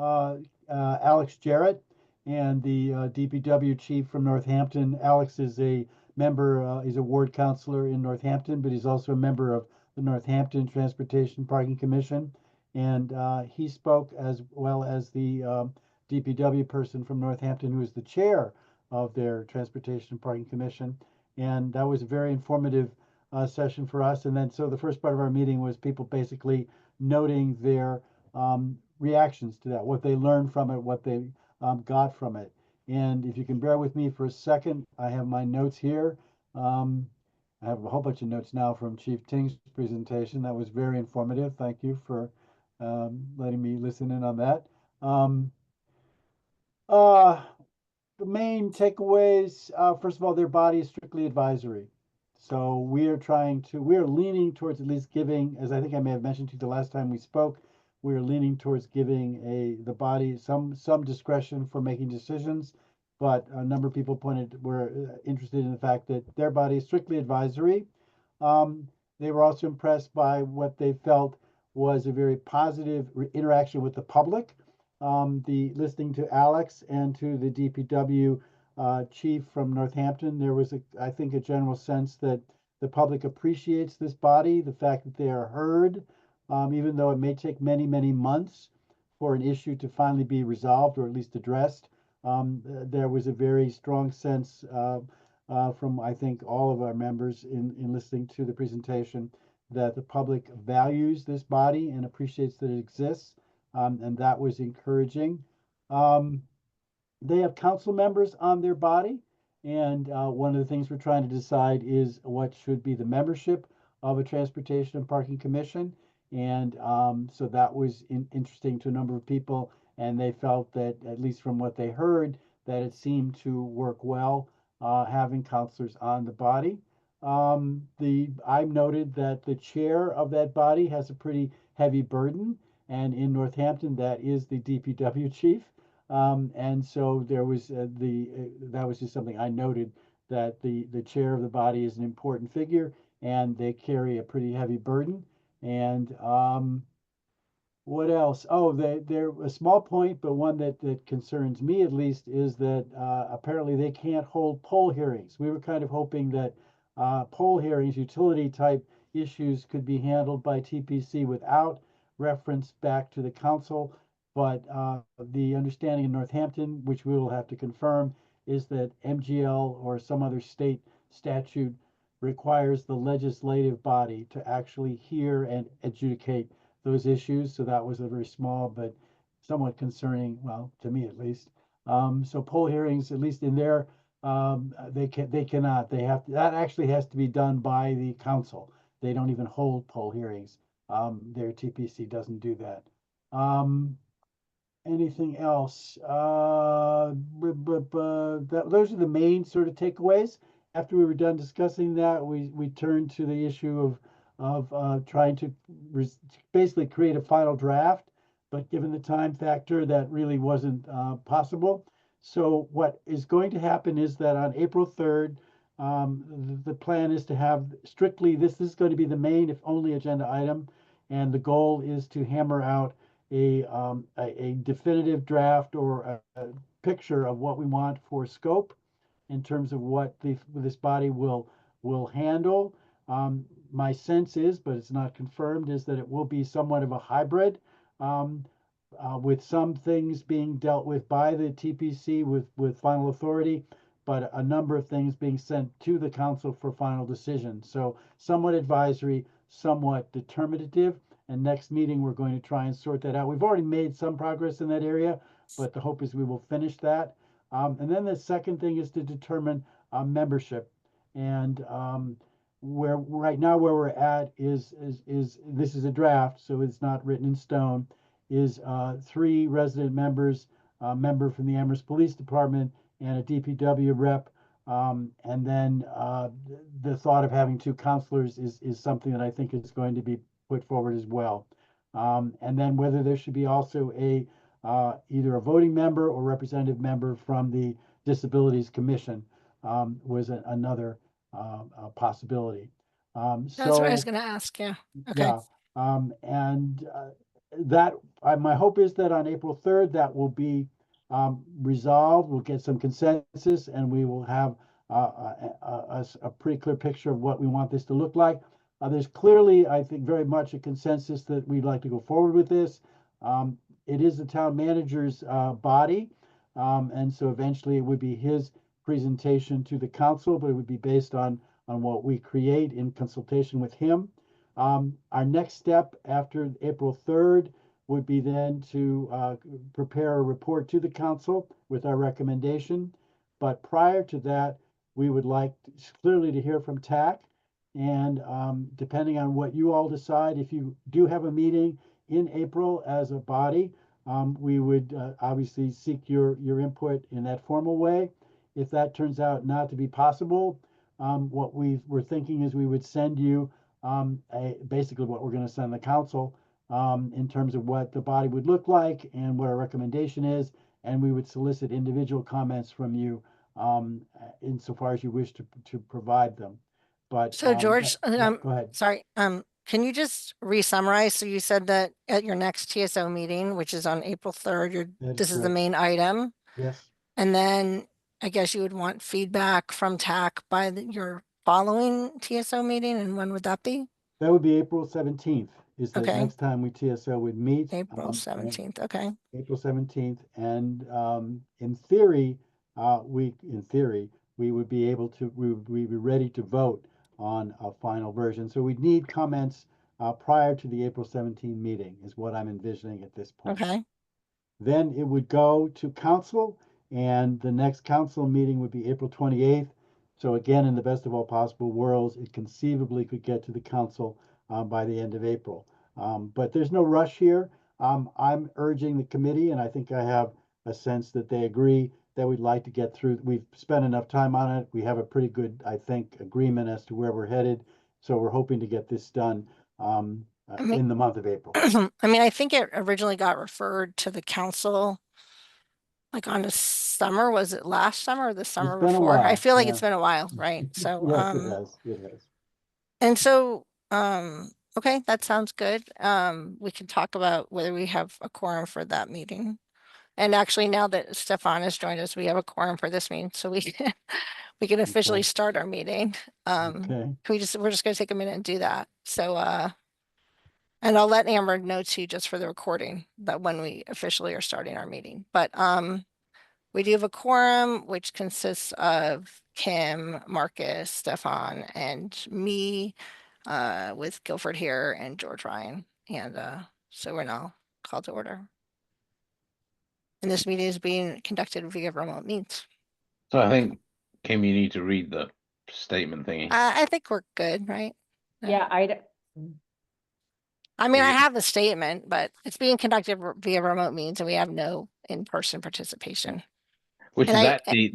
F: Alex Jarrett and the DPW chief from Northampton. Alex is a member, he's a ward councilor in Northampton, but he's also a member of the Northampton Transportation Parking Commission. And he spoke as well as the DPW person from Northampton, who is the chair of their Transportation Parking Commission. And that was a very informative session for us. And then so the first part of our meeting was people basically noting their reactions to that, what they learned from it, what they got from it. And if you can bear with me for a second, I have my notes here. I have a whole bunch of notes now from Chief Ting's presentation. That was very informative. Thank you for letting me listen in on that. The main takeaways, first of all, their body is strictly advisory. So we are leaning towards at least giving, as I think I may have mentioned to you the last time we spoke, we are leaning towards giving the body some discretion for making decisions. But a number of people were interested in the fact that their body is strictly advisory. They were also impressed by what they felt was a very positive interaction with the public. The listening to Alex and to the DPW chief from Northampton, there was, I think, a general sense that the public appreciates this body, the fact that they are heard, even though it may take many, many months for an issue to finally be resolved or at least addressed. There was a very strong sense from, I think, all of our members in listening to the presentation that the public values this body and appreciates that it exists. And that was encouraging. They have council members on their body, and one of the things we're trying to decide is what should be the membership of a Transportation and Parking Commission. And so that was interesting to a number of people, and they felt that, at least from what they heard, that it seemed to work well, having counselors on the body. I've noted that the chair of that body has a pretty heavy burden, and in Northampton, that is the DPW chief. And so there was that was just something I noted, that the chair of the body is an important figure, and they carry a pretty heavy burden. And what else? Oh, they're a small point, but one that concerns me at least, is that apparently they can't hold poll hearings. We were kind of hoping that poll hearings, utility type issues, could be handled by TPC without reference back to the council. But the understanding in Northampton, which we will have to confirm, is that MGL or some other state statute requires the legislative body to actually hear and adjudicate those issues. So that was a very small but somewhat concerning, well, to me at least. So poll hearings, at least in their, they cannot. They have to, that actually has to be done by the council. They don't even hold poll hearings. Their TPC doesn't do that. Anything else? Those are the main sort of takeaways. After we were done discussing that, we turned to the issue of trying to basically create a final draft, but given the time factor, that really wasn't possible. So what is going to happen is that on April 3rd, the plan is to have strictly, this is going to be the main, if only, agenda item, and the goal is to hammer out a definitive draft or a picture of what we want for scope in terms of what this body will handle. My sense is, but it's not confirmed, is that it will be somewhat of a hybrid, with some things being dealt with by the TPC with final authority, but a number of things being sent to the council for final decision. So somewhat advisory, somewhat determinative. And next meeting, we're going to try and sort that out. We've already made some progress in that area, but the hope is we will finish that. And then the second thing is to determine membership. And where right now where we're at is this is a draft, so it's not written in stone, is 3 resident members, a member from the Amherst Police Department and a DPW rep. And then the thought of having 2 counselors is something that I think is going to be put forward as well. And then whether there should be also either a voting member or representative member from the Disabilities Commission was another possibility.
C: That's what I was
F: So
C: gonna ask, yeah. Okay,
F: yeah, and that my hope is that on April 3rd that will be resolved. We'll get some consensus, and we will have a pretty clear picture of what we want this to look like. There's clearly, I think, very much a consensus that we'd like to go forward with this. It is the town manager's body, and so eventually it would be his presentation to the council, but it would be based on what we create in consultation with him. Our next step after April 3rd would be then to prepare a report to the council with our recommendation. But prior to that, we would like clearly to hear from TAC. And depending on what you all decide, if you do have a meeting in April as a body, we would obviously seek your input in that formal way. If that turns out not to be possible, what we're thinking is we would send you basically what we're going to send the council in terms of what the body would look like and what our recommendation is, and we would solicit individual comments from you insofar as you wish to provide them. But
C: so George,
F: yeah, go ahead.
C: sorry, can you just re-summarize? So you said that at your next TSO meeting, which is on April 3rd, this is the
F: correct.
C: main item.
F: Yes.
C: And then I guess you would want feedback from TAC by your following TSO meeting, and when would that be?
F: That would be April 17th is the
C: Okay.
F: next time we TSO would meet.
C: April
F: and
C: 17th, okay.
F: April 17th, and in theory, we would be able to, we would be ready to vote on a final version. So we'd need comments prior to the April 17 meeting is what I'm envisioning at this point.
C: Okay,
F: Then it would go to council, and the next council meeting would be April 28th. So again, in the best of all possible worlds, it conceivably could get to the council by the end of April. But there's no rush here. I'm urging the committee, and I think I have a sense that they agree that we'd like to get through. We've spent enough time on it. We have a pretty good, I think, agreement as to where we're headed. So we're hoping to get this done
C: I mean-
F: in the month of April.
C: I mean, I think it originally got referred to the council like on the summer. Was it last summer or the summer
F: been a
C: before? I
F: while,
C: feel like
F: yeah.
C: it's been a while, right? So,
F: Yes, it has. It has.
C: and so, okay, that sounds good. We can talk about whether we have a quorum for that meeting. And actually, now that Stefan has joined us, we have a quorum for this meeting, so we can, we can officially
F: Okay.
C: start our meeting.
F: Okay.
C: We're just gonna take a minute and do that. So, and I'll let Amber know too, just for the recording, that when we officially are starting our meeting. But, we do have a quorum, which consists of Kim, Marcus, Stefan, and me, with Guilford here and George Ryan. And, so we're now called to order. And this meeting is being conducted via remote means.
B: So I think, Kim, you need to read the statement thingy.
C: I think we're good, right?
D: Yeah,
C: I mean, I
B: Yeah.
C: have the statement, but it's being conducted via remote means and we have no in-person participation.
B: Which
C: and
B: is
C: I-
B: actually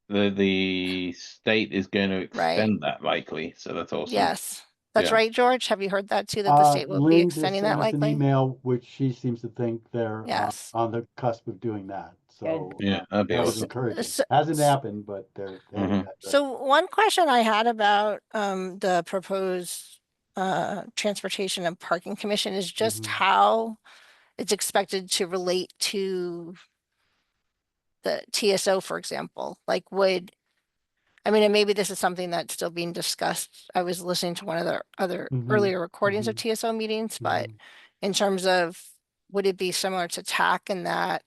B: the state is going to extend that likely. So that's awesome.
C: Yes, that's
B: Yeah.
C: right, George. Have you heard that too, that the state will be
F: Lynn just
C: extending
F: sent
C: that
F: us an
C: likely?
F: email, which she seems to think they're
C: Yes.
F: on the cusp of doing that. So
B: Yeah, that'd be
F: that was
B: awesome.
F: encouraging.
C: So-
F: Hasn't happened, but they're heading
B: Mhm.
F: that direction.
C: So one question I had about the proposed transportation and parking commission is just
F: Mhm.
C: how it's expected to relate to the TSO, for example. Like I mean, and maybe this is something that's still being discussed. I was listening to one of the other
F: Mhm,
C: earlier recordings of
F: mhm,
C: TSO meetings, but
F: Mhm.
C: in terms of, would it be similar to TAC in that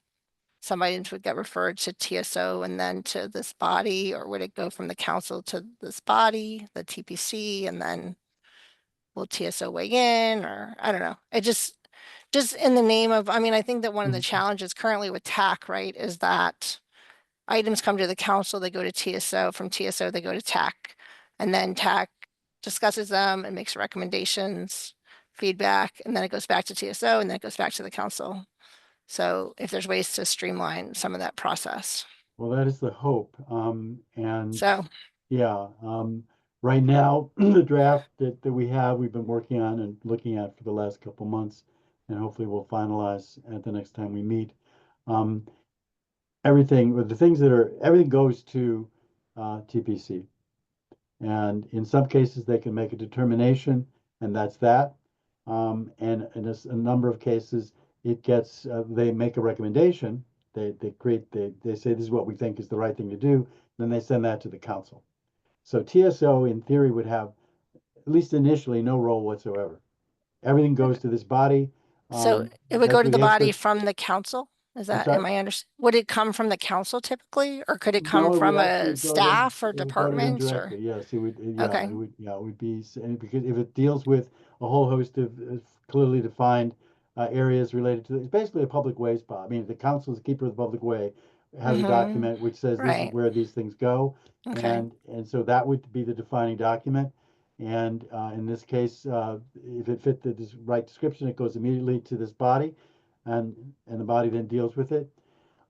C: some items would get referred to TSO and then to this body, or would it go from the council to this body, the TPC, and then will TSO weigh in, or I don't know. It just in the name of, I mean, I think that one of the
F: Mhm.
C: challenges currently with TAC, right, is that items come to the council, they go to TSO, from TSO, they go to TAC, and then TAC discusses them and makes recommendations, feedback, and then it goes back to TSO, and then it goes back to the council. So if there's ways to streamline some of that process.
F: Well, that is the hope. And
C: So,
F: yeah, right now, the draft that we have, we've been working on and looking at for the last couple months, and hopefully we'll finalize at the next time we meet. Everything, the things that are, everything goes to TPC. And in some cases, they can make a determination, and that's that. And in a number of cases, it gets, they make a recommendation. They say this is what we think is the right thing to do. Then they send that to the council. So TSO, in theory, would have, at least initially, no role whatsoever. Everything goes to this body.
C: so it would
F: that's
C: go to
F: where
C: the body
F: experts-
C: from the council? Is
F: I'm
C: that,
F: sorry?
C: am I would it come from the council typically, or could it
F: No,
C: come
F: it would
C: from
F: actually
C: a
F: go to-
C: staff or
F: it would go to them
C: departments or?
F: directly. Yes, it would,
C: Okay.
F: it would be, and because if it deals with a whole host of clearly defined areas related to, it's basically a public ways spot. I mean, the council is the keeper of the public way, has a
C: Mhm.
F: document which says this is
C: Right.
F: where these things go.
C: Okay.
F: And so that would be the defining document. And in this case, if it fit the right description, it goes immediately to this body, and the body then deals with it.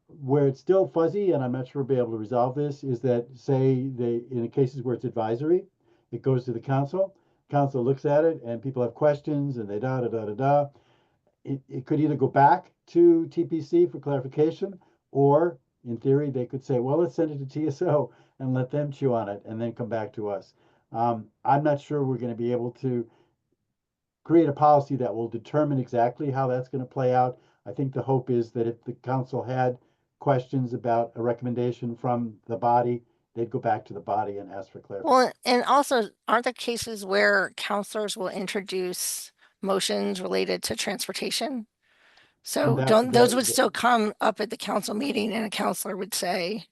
F: Where it's still fuzzy, and I'm not sure we'll be able to resolve this, is that say in the cases where it's advisory, it goes to the council. Council looks at it, and people have questions, and they da da da da da. It could either go back to TPC for clarification, or in theory, they could say, well, let's send it to TSO and let them chew on it, and then come back to us. I'm not sure we're going to be able to create a policy that will determine exactly how that's going to play out. I think the hope is that if the council had questions about a recommendation from the body, they'd go back to the body and ask for clarification.
C: Well, and also, aren't there cases where counselors will introduce motions related to transportation? So those would still come up at the council meeting and a counselor would say,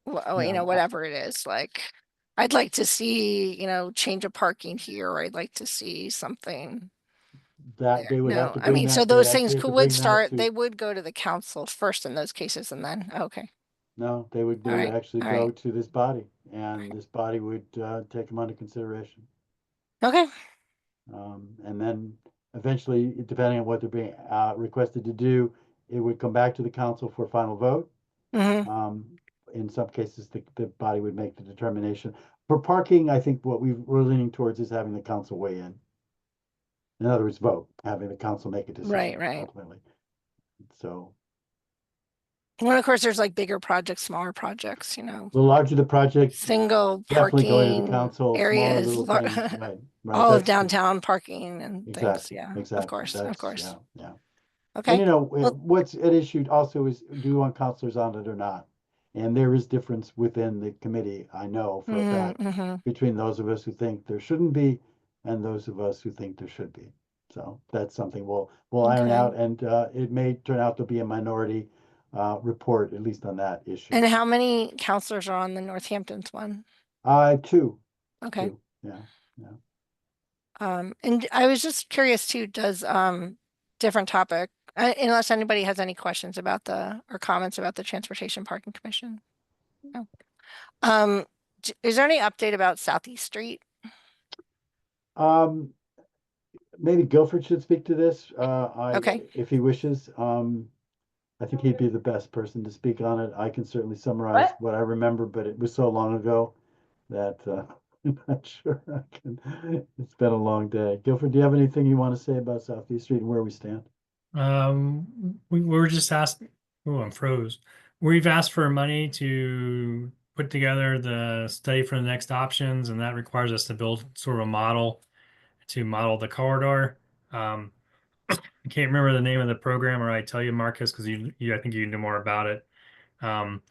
C: well, you
F: Yeah,
C: know, whatever it is, like, I'd like to see, you know, change of parking here, or I'd like to see something
F: that
C: there.
F: they would have
C: No,
F: to
C: I
F: bring
C: mean,
F: that.
C: so
F: They would
C: those
F: actually
C: things
F: have to
C: would
F: bring that
C: start,
F: to-
C: they would go to the council first in those cases and then, okay.
F: No, they would
C: All right,
F: actually
C: all
F: go
C: right.
F: to this body, and this body would take them under consideration.
C: Okay,
F: And then eventually, depending on what they're being requested to do, it would come back to the council for final vote.
C: mm-hmm,
F: In some cases, the body would make the determination. For parking, I think what we're leaning towards is having the council weigh in. In other words, vote, having the council make a decision
C: right.
F: ultimately. So
C: Well, of course, there's like bigger projects, smaller projects, you know,
F: the larger the project,
C: single
F: definitely going to the
C: parking
F: council, smaller
C: areas,
F: little things, right, right.
C: all of
F: That's
C: downtown parking and things.
F: exactly,
C: Yeah,
F: exactly.
C: of course,
F: That's, yeah, yeah. And
C: Okay,
F: you know,
C: well,
F: what's at issue also is, do you want counselors on it or not? And there is difference within the committee, I know for a fact,
C: mm-hmm.
F: between those of us who think there shouldn't be and those of us who think there should be. So that's something we'll iron
C: Okay.
F: out, and it may turn out to be a minority report, at least on that issue.
C: And how many counselors are on the Northampton's one?
F: Two,
C: Okay.
F: yeah, yeah.
C: And I was just curious too, does, different topic, unless anybody has any questions about or comments about the Transportation Parking Commission? No. Is there any update about Southeast Street?
F: Um, maybe Guilford should speak to this,
C: Okay.
F: if he wishes. I think he'd be the best person to speak on it. I can certainly summarize what I remember, but it was so long ago that I'm not sure I can. It's been a long day. Guilford, do you have anything you want to say about Southeast Street and where we stand?
A: We were just asking. Oh, I'm froze. We've asked for money to put together the study for the next options, and that requires us to build sort of a model to model the corridor. I can't remember the name of the program, or I tell you, Marcus, because I think you know more about it. But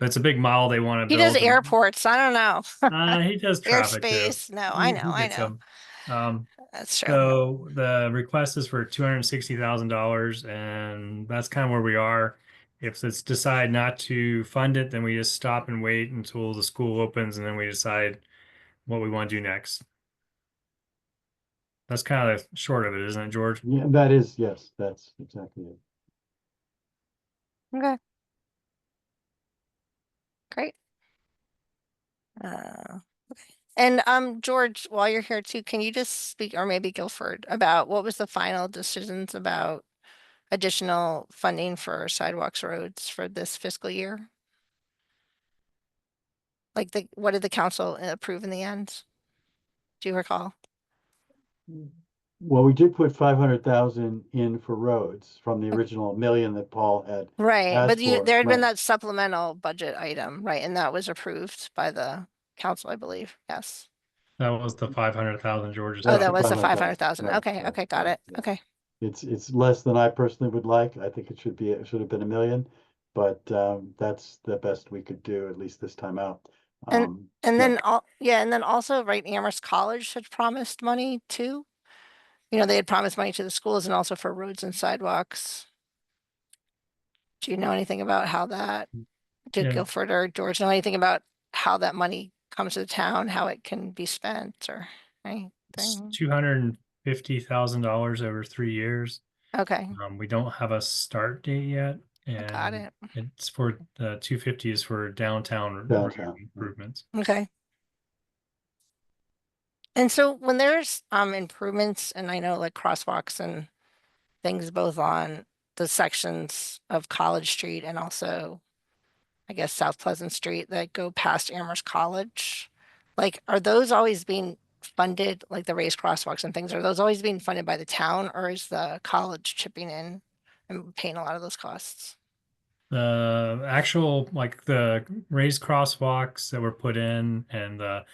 A: it's a big model they want to
C: He does
A: build.
C: airports. I don't know.
A: He does traffic too.
C: Airspace. No, I know.
A: He
C: I
A: gets
C: know.
A: some.
C: That's true.
A: So the request is for $260,000, and that's kind of where we are. If it's decide not to fund it, then we just stop and wait until the school opens, and then we decide what we want to do next. That's kind of the short of it, isn't it, George?
F: Yeah, that is, yes, that's exactly it.
C: Okay. Great. Okay. And George, while you're here too, can you just speak, or maybe Guilford, about what was the final decisions about additional funding for sidewalks, roads for this fiscal year? Like what did the council approve in the end? Do you recall?
F: Well, we did put 500,000 in for roads from the original million that Paul had
C: Right, but
F: asked for.
C: there had been
F: Right.
C: that supplemental budget item, right? And that was approved by the council, I believe. Yes.
A: That was the 500,000 George is
C: Oh,
F: That's
C: that
A: talking
C: was the
A: about.
C: 500,000.
F: Right,
C: Okay,
F: right,
C: okay, got
F: right,
C: it.
F: yeah.
C: Okay.
F: It's less than I personally would like. I think it should have been $1 million, but that's the best we could do, at least this time out.
C: And
F: Yeah.
C: then and then also, right, Amherst College had promised money too. You know, they had promised money to the schools and also for roads and sidewalks. Do you know anything about how that, did
A: Yeah.
C: Guilford or George know anything about how that money comes to the town, how it can be spent or
A: It's
C: anything?
A: $250,000 over 3 years.
C: Okay,
A: We don't have a start date yet,
C: I got
A: and
C: it.
A: it's for the 250 is for downtown road
F: Downtown, yeah.
A: improvements.
C: Okay. And so when there's improvements, and I know like crosswalks and things both on the sections of College Street and also I guess South Pleasant Street that go past Amherst College, like are those always being funded, like the raised crosswalks and things, are those always being funded by the town, or is the college chipping in and paying a lot of those costs?
A: The actual, like the raised crosswalks that were put in and the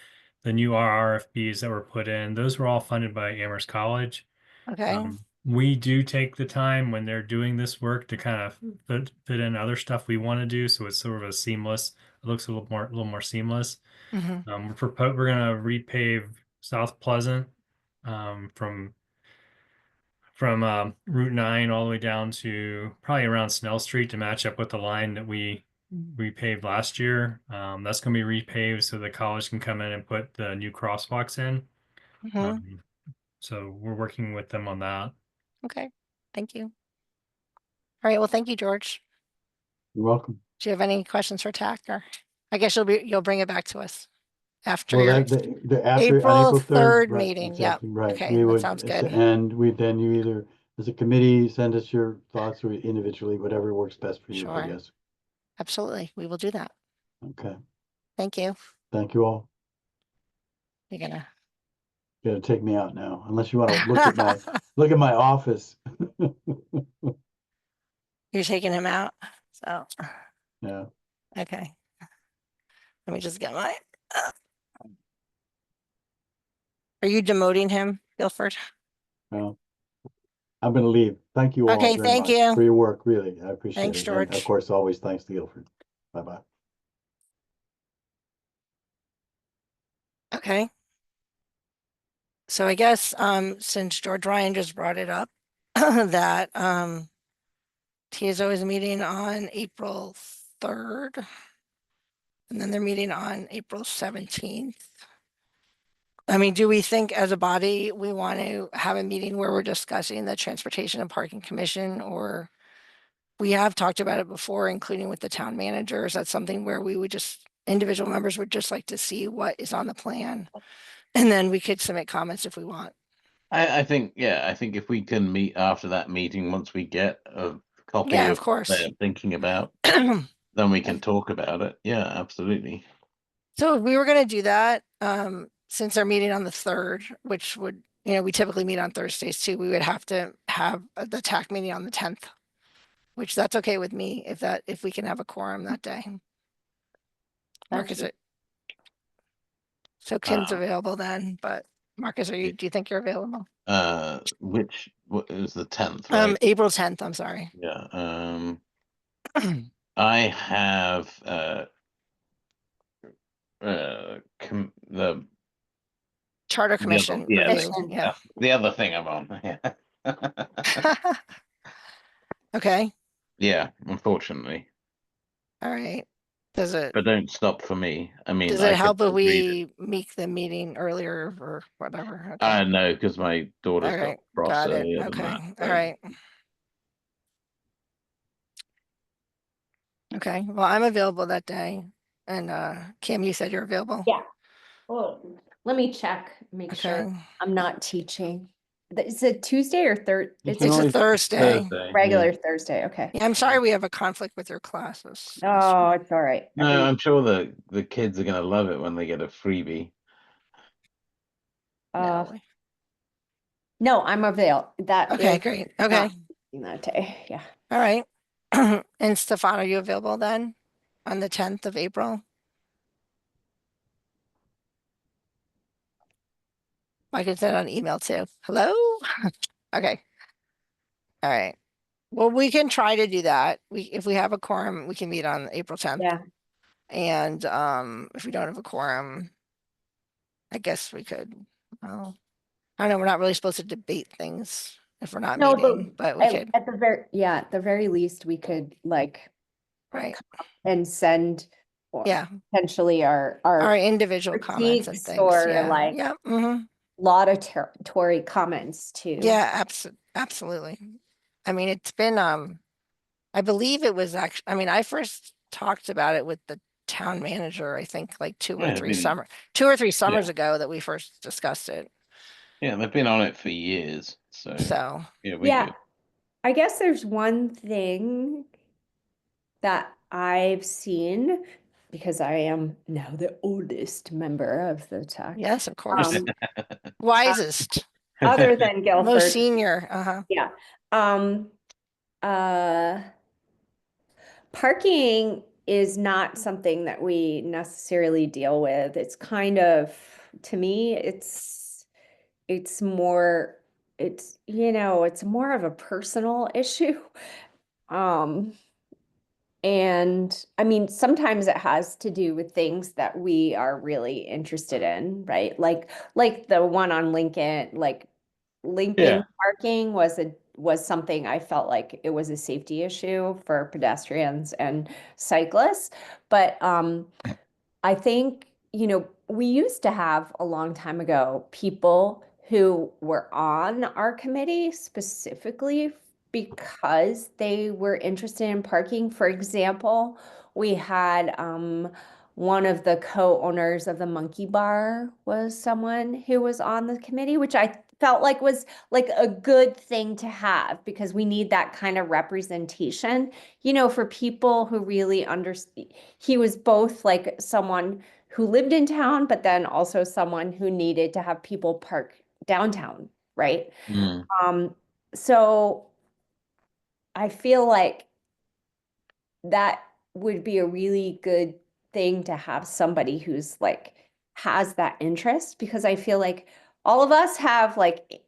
A: new RRFBs that were put in, those were all funded by Amherst College.
C: Okay,
A: We do take the time when they're doing this work to kind of fit in other stuff we want to do, so it's sort of a seamless. It looks a little more seamless.
C: hmm
A: We're gonna repave South Pleasant from Route 9 all the way down to probably around Snell Street to match up with the line that we repaved last year. That's going to be repaved so the college can come in and put the new crosswalks in.
C: hmm
A: So we're working with them on that.
C: Okay, thank you. All right, well, thank you, George.
F: You're welcome.
C: Do you have any questions for TAC, or I guess you'll bring it back to us after
F: Well,
C: your
F: the after, on
C: April
F: April 3rd,
C: 3rd
F: right,
C: meeting. Yep.
F: exactly, right.
C: Okay,
F: We
C: that
F: would,
C: sounds good.
F: and then you either, as a committee, send us your thoughts or individually, whatever works best for you, I
C: Sure.
F: guess.
C: Absolutely. We will do that.
F: Okay,
C: Thank you.
F: thank you all.
C: You're gonna.
F: You gotta take me out now, unless you want to look at my office.
C: You're taking him out. So,
F: Yeah,
C: okay. Let me just get my. Are you demoting him, Guilford?
F: well, I'm gonna leave. Thank you all
C: Okay,
F: very
C: thank
F: much
C: you.
F: for your work, really. I appreciate
C: Thanks,
F: it. And of
C: George.
F: course, always thanks to Guilford. Bye-bye.
C: Okay. So I guess, since George Ryan just brought it up, that, TSO is meeting on April 3rd. And then they're meeting on April 17th. I mean, do we think as a body, we want to have a meeting where we're discussing the Transportation and Parking Commission, or we have talked about it before, including with the town managers? That's something where we would just, individual members would just like to see what is on the plan. And then we could submit comments if we want.
B: I think, yeah, I think if we can meet after that meeting, once we get a copy
C: Yeah,
B: of
C: of
B: what
C: course.
B: they're thinking about,
C: So
B: then we can talk about it. Yeah, absolutely.
C: if we were gonna do that, since they're meeting on the 3rd, which would, we typically meet on Thursdays too, we would have to have the TAC meeting on the 10th, which that's okay with me if we can have a quorum that day. Mark, is it? So Kim's
B: Uh,
C: available then, but Marcus, do you think you're available?
B: what is the 10th, right?
C: April 10th, I'm sorry.
B: Yeah. I have the
C: Charter
B: other,
C: Commission
B: yes,
C: review, yeah.
B: the other thing I'm on. Yeah.
C: Okay,
B: Yeah, unfortunately,
C: all right. Does it
B: but don't stop for me. I mean,
C: does
B: I
C: it
B: could
C: help if
B: read it.
C: we make the meeting earlier or whatever? Okay.
B: I know because my daughter's
C: All
B: got
C: right,
B: cross
C: got it.
B: earlier than
C: Okay,
B: that.
C: all
B: so-
C: right. Okay, well, I'm available that day. And Kim, you said you're available?
D: Yeah. Well, let me check, make sure
C: Okay,
D: I'm not teaching. Is it Tuesday or third?
B: You
D: It's
B: can
C: it's a
B: always-
C: Thursday.
B: Thursday, yeah.
D: regular Thursday, okay.
C: Yeah, I'm sorry we have a conflict with your classes.
D: Oh, it's all right.
B: No,
D: Every-
B: I'm sure the kids are gonna love it when they get a freebie.
D: Uh,
C: No.
D: no, I'm available. That
C: Okay,
D: is
C: great. Okay,
D: that day, yeah.
C: all right. And Stefan, are you available then on the 10th of April? I can send an email too. Hello? Okay. All right. Well, we can try to do that. If we have a quorum, we can meet on April 10th.
D: Yeah.
C: And if we don't have a quorum, I guess we could, well, I don't know, we're not really supposed to debate things if we're not
D: No,
C: meeting, but we could,
D: at the very least, we could like
C: right?
D: and send
C: Yeah,
D: potentially
C: our
D: our
C: individual comments and
D: critiques
C: things.
D: or
C: Yeah,
D: like
C: yeah. Mhm.
D: laudatory comments too.
C: Yeah, absolutely. I mean, it's been, I believe it was actually, I mean, I first talked about it with the town manager, I think like two or
B: Yeah,
C: three
B: really.
C: summers ago that we first discussed it.
B: Yeah, they've been on it for years. So
C: So,
B: yeah, we
D: Yeah,
B: do.
D: I guess there's one thing that I've seen because I am now the oldest member of the TAC.
C: yes, of course.
D: Um,
C: Wisest,
D: other than
C: most
D: Guilford.
C: senior, uh-huh.
D: Yeah. Uh, Parking is not something that we necessarily deal with. It's kind of, to me, it's more, it's more of a personal issue. And I mean, sometimes it has to do with things that we are really interested in, right? Like the one on Lincoln, like Lincoln
B: Yeah.
D: parking was something I felt like it was a safety issue for pedestrians and cyclists. But I think, we used to have a long time ago people who were on our committee specifically because they were interested in parking. For example, we had one of the co-owners of the Monkey Bar was someone who was on the committee, which I felt like was like a good thing to have because we need that kind of representation, you know, for people who really understand. He was both like someone who lived in town, but then also someone who needed to have people park downtown, right?
B: Mm.
D: So I feel like that would be a really good thing to have somebody who's like has that interest, because I feel like all of us have like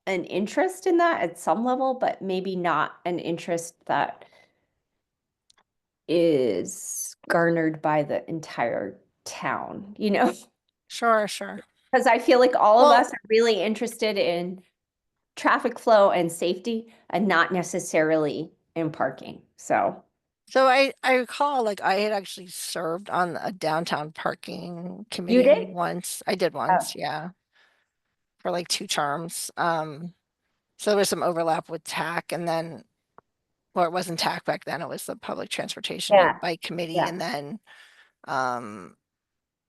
D: an interest in that at some level, but maybe not an interest that is garnered by the entire town, you know?
C: Sure, sure.
D: Because I feel like all of
C: Well-
D: us are really interested in traffic flow and safety and not necessarily in parking. So,
C: So I recall like I had actually served on a downtown parking committee
D: did?
C: once. I did once, yeah. For like 2 terms. So there was some overlap with TAC and then, well, it wasn't TAC back then, it was the Public Transportation
D: Yeah,
C: and Bike Committee.
D: yeah.
C: And then,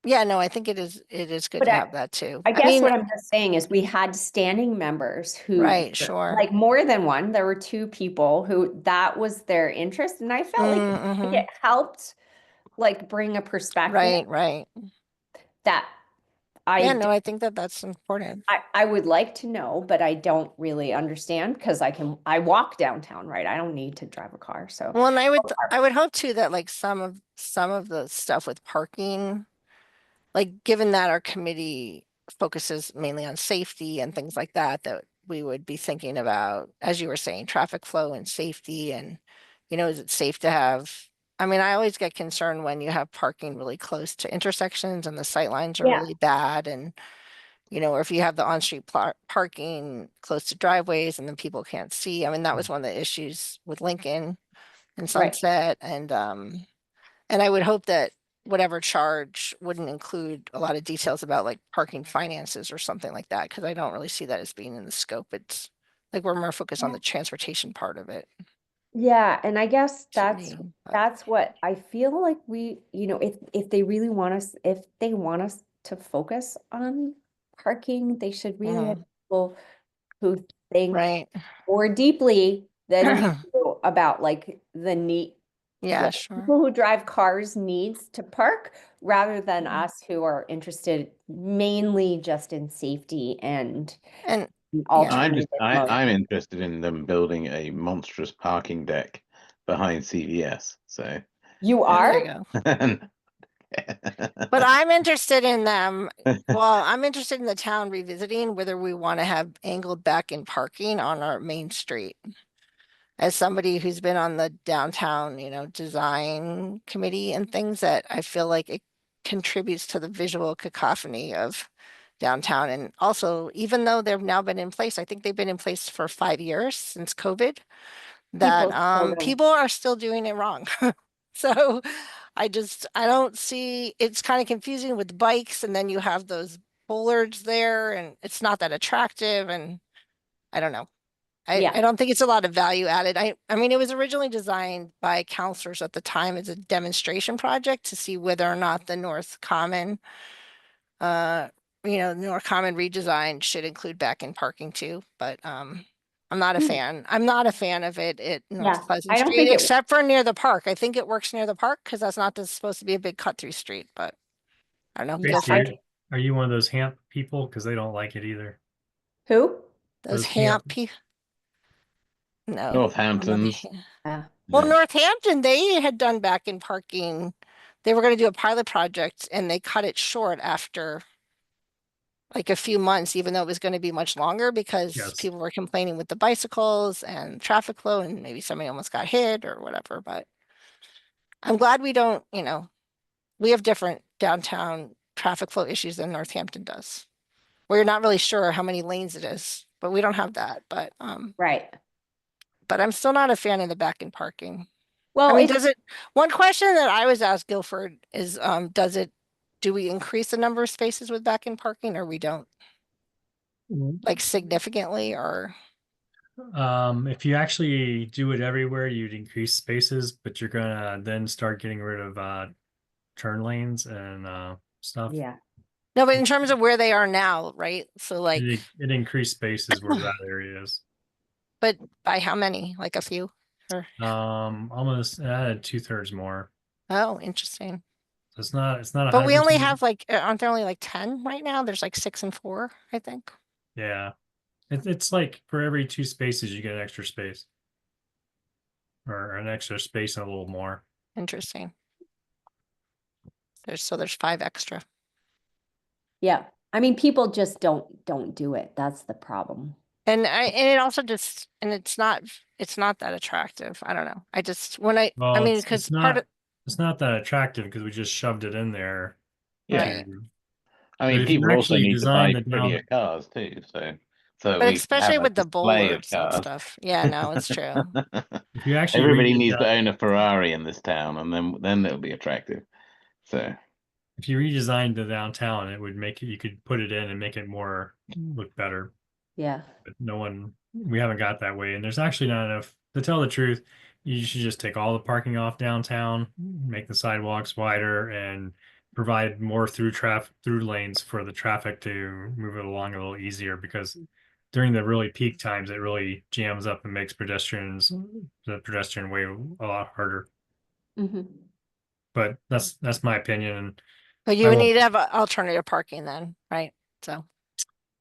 C: yeah, no, I think it is good
D: But
C: to have that too.
D: I guess
C: mean,
D: what I'm just saying is we had standing members who,
C: right, sure.
D: like more than one, there were 2 people who that was their interest. And I felt like
C: Mhm.
D: it helped like bring a perspective
C: Right.
D: that
C: Yeah, no, I think that that's important.
D: I would like to know, but I don't really understand because I walk downtown, right? I don't need to drive a car. So
C: Well, and I would hope too that like some of the stuff with parking, like given that our committee focuses mainly on safety and things like that, that we would be thinking about, as you were saying, traffic flow and safety and, you know, is it safe to have, I mean, I always get concerned when you have parking really close to intersections and the sight lines are
D: Yeah.
C: really bad and, you know, or if you have the on-street parking close to driveways and then people can't see. I mean, that was one of the issues with Lincoln and
D: Right.
C: Sunset and I would hope that whatever charge wouldn't include a lot of details about like parking finances or something like that, because I don't really see that as being in the scope. It's like we're more focused on the transportation part of it.
D: Yeah, and I guess
C: to
D: that's
C: me, but-
D: that's what I feel like we, you know, if they really want us, if they want us to focus on parking, they should really have people who think
C: right.
D: more deeply than we do about like the need,
C: Yeah,
D: like,
C: sure.
D: people who drive cars needs to park rather than
C: Mhm.
D: us who are interested mainly just in safety and
C: And
D: alternative modes.
B: I'm interested in them building a monstrous parking deck behind CVS. So
D: You
C: there
D: are?
C: you go. But I'm interested in them. Well, I'm interested in the town revisiting whether we want to have angled back in parking on our main street. As somebody who's been on the downtown, you know, design committee and things, that I feel like it contributes to the visual cacophony of downtown. And also, even though they've now been in place, I think they've been in place for 5 years since COVID, that
D: People still don't.
C: people are still doing it wrong. So I don't see, it's kind of confusing with bikes and then you have those bollards there and it's not that attractive and I don't know.
D: Yeah.
C: I don't think it's a lot of value added. I mean, it was originally designed by counselors at the time as a demonstration project to see whether or not the North Common, North Common redesign should include back-in parking too, but I'm not a fan. I'm not a fan of it at
D: Yeah,
C: North Pleasant
D: I don't
C: Street,
D: think it-
C: except for near the park. I think it works near the park because that's not supposed to be a big cut-through street, but I don't know.
D: Yeah,
C: Feel free.
A: Basically, are you one of those Hamp people? Because they don't like it either.
D: Who?
C: Those
A: those Hamp-
C: No. I'm not a
B: Northampton's.
C: Well,
B: Yeah.
C: Northampton, they had done back-in parking. They were going to do a pilot project and they cut it short after like a few months, even though it was going to be much longer because
A: Yes.
C: people were complaining with the bicycles and traffic flow and maybe somebody almost got hit or whatever. But I'm glad we don't, we have different downtown traffic flow issues than Northampton does. We're not really sure how many lanes it is, but we don't have that. But
D: Right.
C: I'm still not a fan of the back-in parking.
D: Well,
C: I mean,
D: it's-
C: one question that I was asked Guilford is, do we increase the number of spaces with back-in parking or we don't, like significantly or?
A: If you actually do it everywhere, you'd increase spaces, but you're gonna then start getting rid of turn lanes and stuff.
D: Yeah.
C: No, but in terms of where they are now, right? So like,
A: It increased spaces where that area is.
C: but by how many? Like a few? Or,
A: Almost added 2/3 more.
C: oh, interesting.
A: So it's not
C: But we only
A: 100%.
C: have like, aren't there only like 10 right now? There's like 6 and 4, I think.
A: Yeah. It's like for every 2 spaces, you get an extra space. Or an extra space and a little more.
C: Interesting. There's 5 extra.
D: Yeah. I mean, people just don't do it. That's the problem.
C: And it also just, and it's not that attractive. I don't know. I just, I
A: Well,
C: mean,
A: it's
C: because part of,
A: it's not that attractive because we just shoved it in there.
B: Yeah.
C: Right.
B: I
A: But
B: mean,
A: if you
B: people also
A: actually
B: need to buy
A: design the
B: prettier
A: down,
B: cars too, so
C: but
B: we
C: especially
B: have a
C: with the
B: display of
C: bulwarks and
B: cars.
C: stuff. Yeah, no, it's true.
A: if you actually
B: Everybody
A: redid
B: needs
A: that,
B: to own a Ferrari in this town, and then it'll be attractive. So
A: if you redesigned the downtown, it would make it, you could put it in and make it more look better.
D: Yeah.
A: But we haven't got that way. And there's actually not enough, to tell the truth, you should just take all the parking off downtown, make the sidewalks wider, and provide more through lanes for the traffic to move it along a little easier, because during the really peak times, it really jams up and makes the pedestrian way a lot harder.
D: Hmm.
A: But that's my opinion. And
C: But
A: I
C: you would
A: won't-
C: need to have alternative parking then, right? So,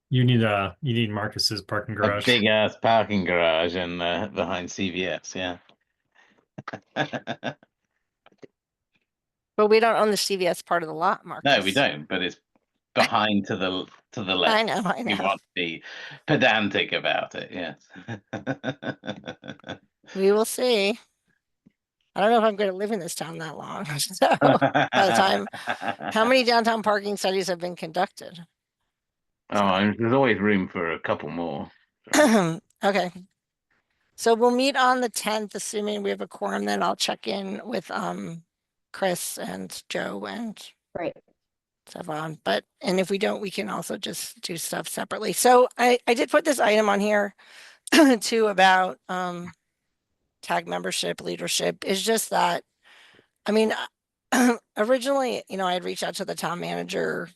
A: you need Marcus's parking
B: a
A: garage.
B: big ass parking garage and behind CVS, yeah.
C: but we don't own the CVS part of the lot,
B: No,
C: Marcus.
B: we don't, but it's behind to the left.
C: I know.
B: We want to be pedantic about it, yes.
C: We will see. I don't know if I'm going to live in this town that long. So by the time, how many downtown parking studies have been conducted?
B: Oh, there's always room for a couple more.
C: Okay. So we'll meet on the 10th, assuming we have a quorum, then I'll check in with Chris and Joe and
D: Great.
C: Stefan. And if we don't, we can also just do stuff separately. So I did put this item on here too about tag membership, leadership. Is just that, I mean, originally, I had reached out to the town manager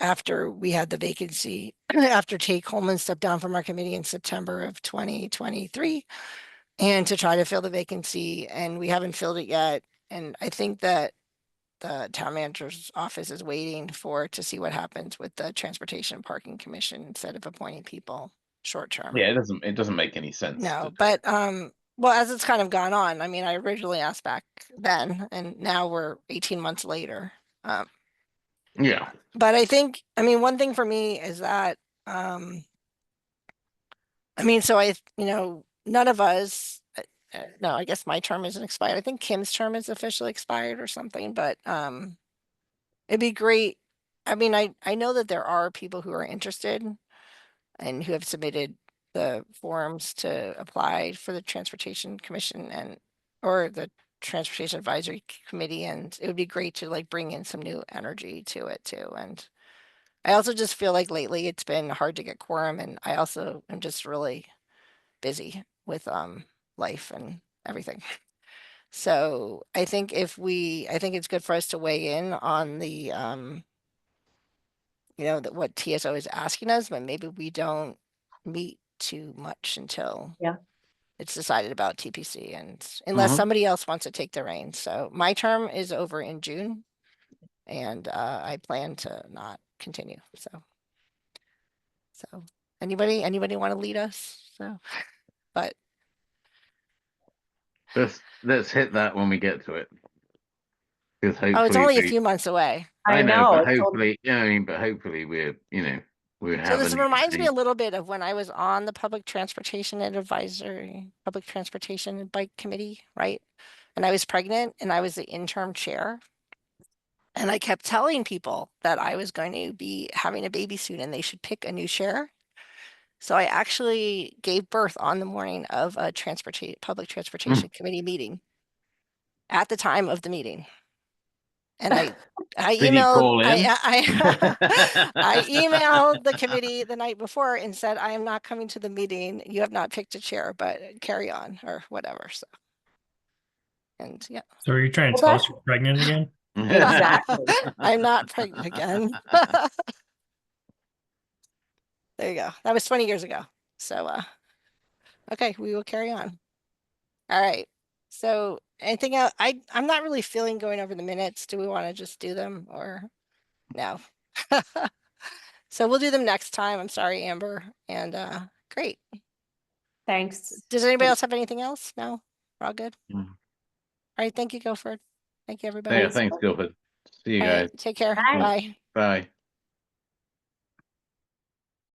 C: after we had the vacancy, after Tate Coleman stepped down from our committee in September of 2023, and to try to fill the vacancy, and we haven't filled it yet. And I think that the town manager's office is waiting to see what happens with the Transportation and Parking Commission instead of appointing people short term.
B: Yeah, it doesn't make any sense.
C: No, but well, as it's kind of gone on, I mean, I originally asked back then, and now we're 18 months later.
B: Yeah.
C: But I think, I mean, one thing for me is that, I mean, so none of us, no, I guess my term isn't expired. I think Kim's term is officially expired or something, but it'd be great. I mean, I know that there are people who are interested and who have submitted the forms to apply for the Transportation Commission or the Transportation Advisory Committee, and it would be great to like bring in some new energy to it too. And I also just feel like lately it's been hard to get quorum, and I also am just really busy with life and everything. So I think I think it's good for us to weigh in on the what TSO is asking us, but maybe we don't meet too much until
D: Yeah.
C: it's decided about TPC, and unless somebody else wants to take the reins. So my term is over in June, and I plan to not continue. So anybody want to lead us? So, but
B: Let's hit that when we get to it. Because hopefully
C: oh, it's only a few months away.
B: I know, but
D: it's
B: hopefully, we're
C: So
B: having
C: this reminds me a little bit of when I was on the Public Transportation and Public Transportation and Bike Committee, right? And I was pregnant and I was the interim chair. And I kept telling people that I was going to be having a baby soon and they should pick a new chair. So I actually gave birth on the morning of a Public Transportation Committee meeting at the time of the meeting. And I
B: Did he call in?
C: I emailed the committee the night before and said, I am not coming to the meeting. You have not picked a chair, but carry on or whatever. So, and yeah,
A: So are you trying to
D: Well,
A: tell us you're pregnant again?
D: Exactly.
C: I'm not pregnant again. There you go. That was 20 years ago. So, okay, we will carry on. All right. So anything else? I'm not really feeling going over the minutes. Do we want to just do them or no? So we'll do them next time. I'm sorry, Amber. And great.
D: Thanks.
C: Does anybody else have anything else? No? We're all good?
B: Mm.
C: All right. Thank you, Guilford. Thank you, everybody.
B: Yeah, thanks, Gilbert. See you
C: All right,
B: guys.
C: take care.
D: Bye.
C: Bye.
B: Bye.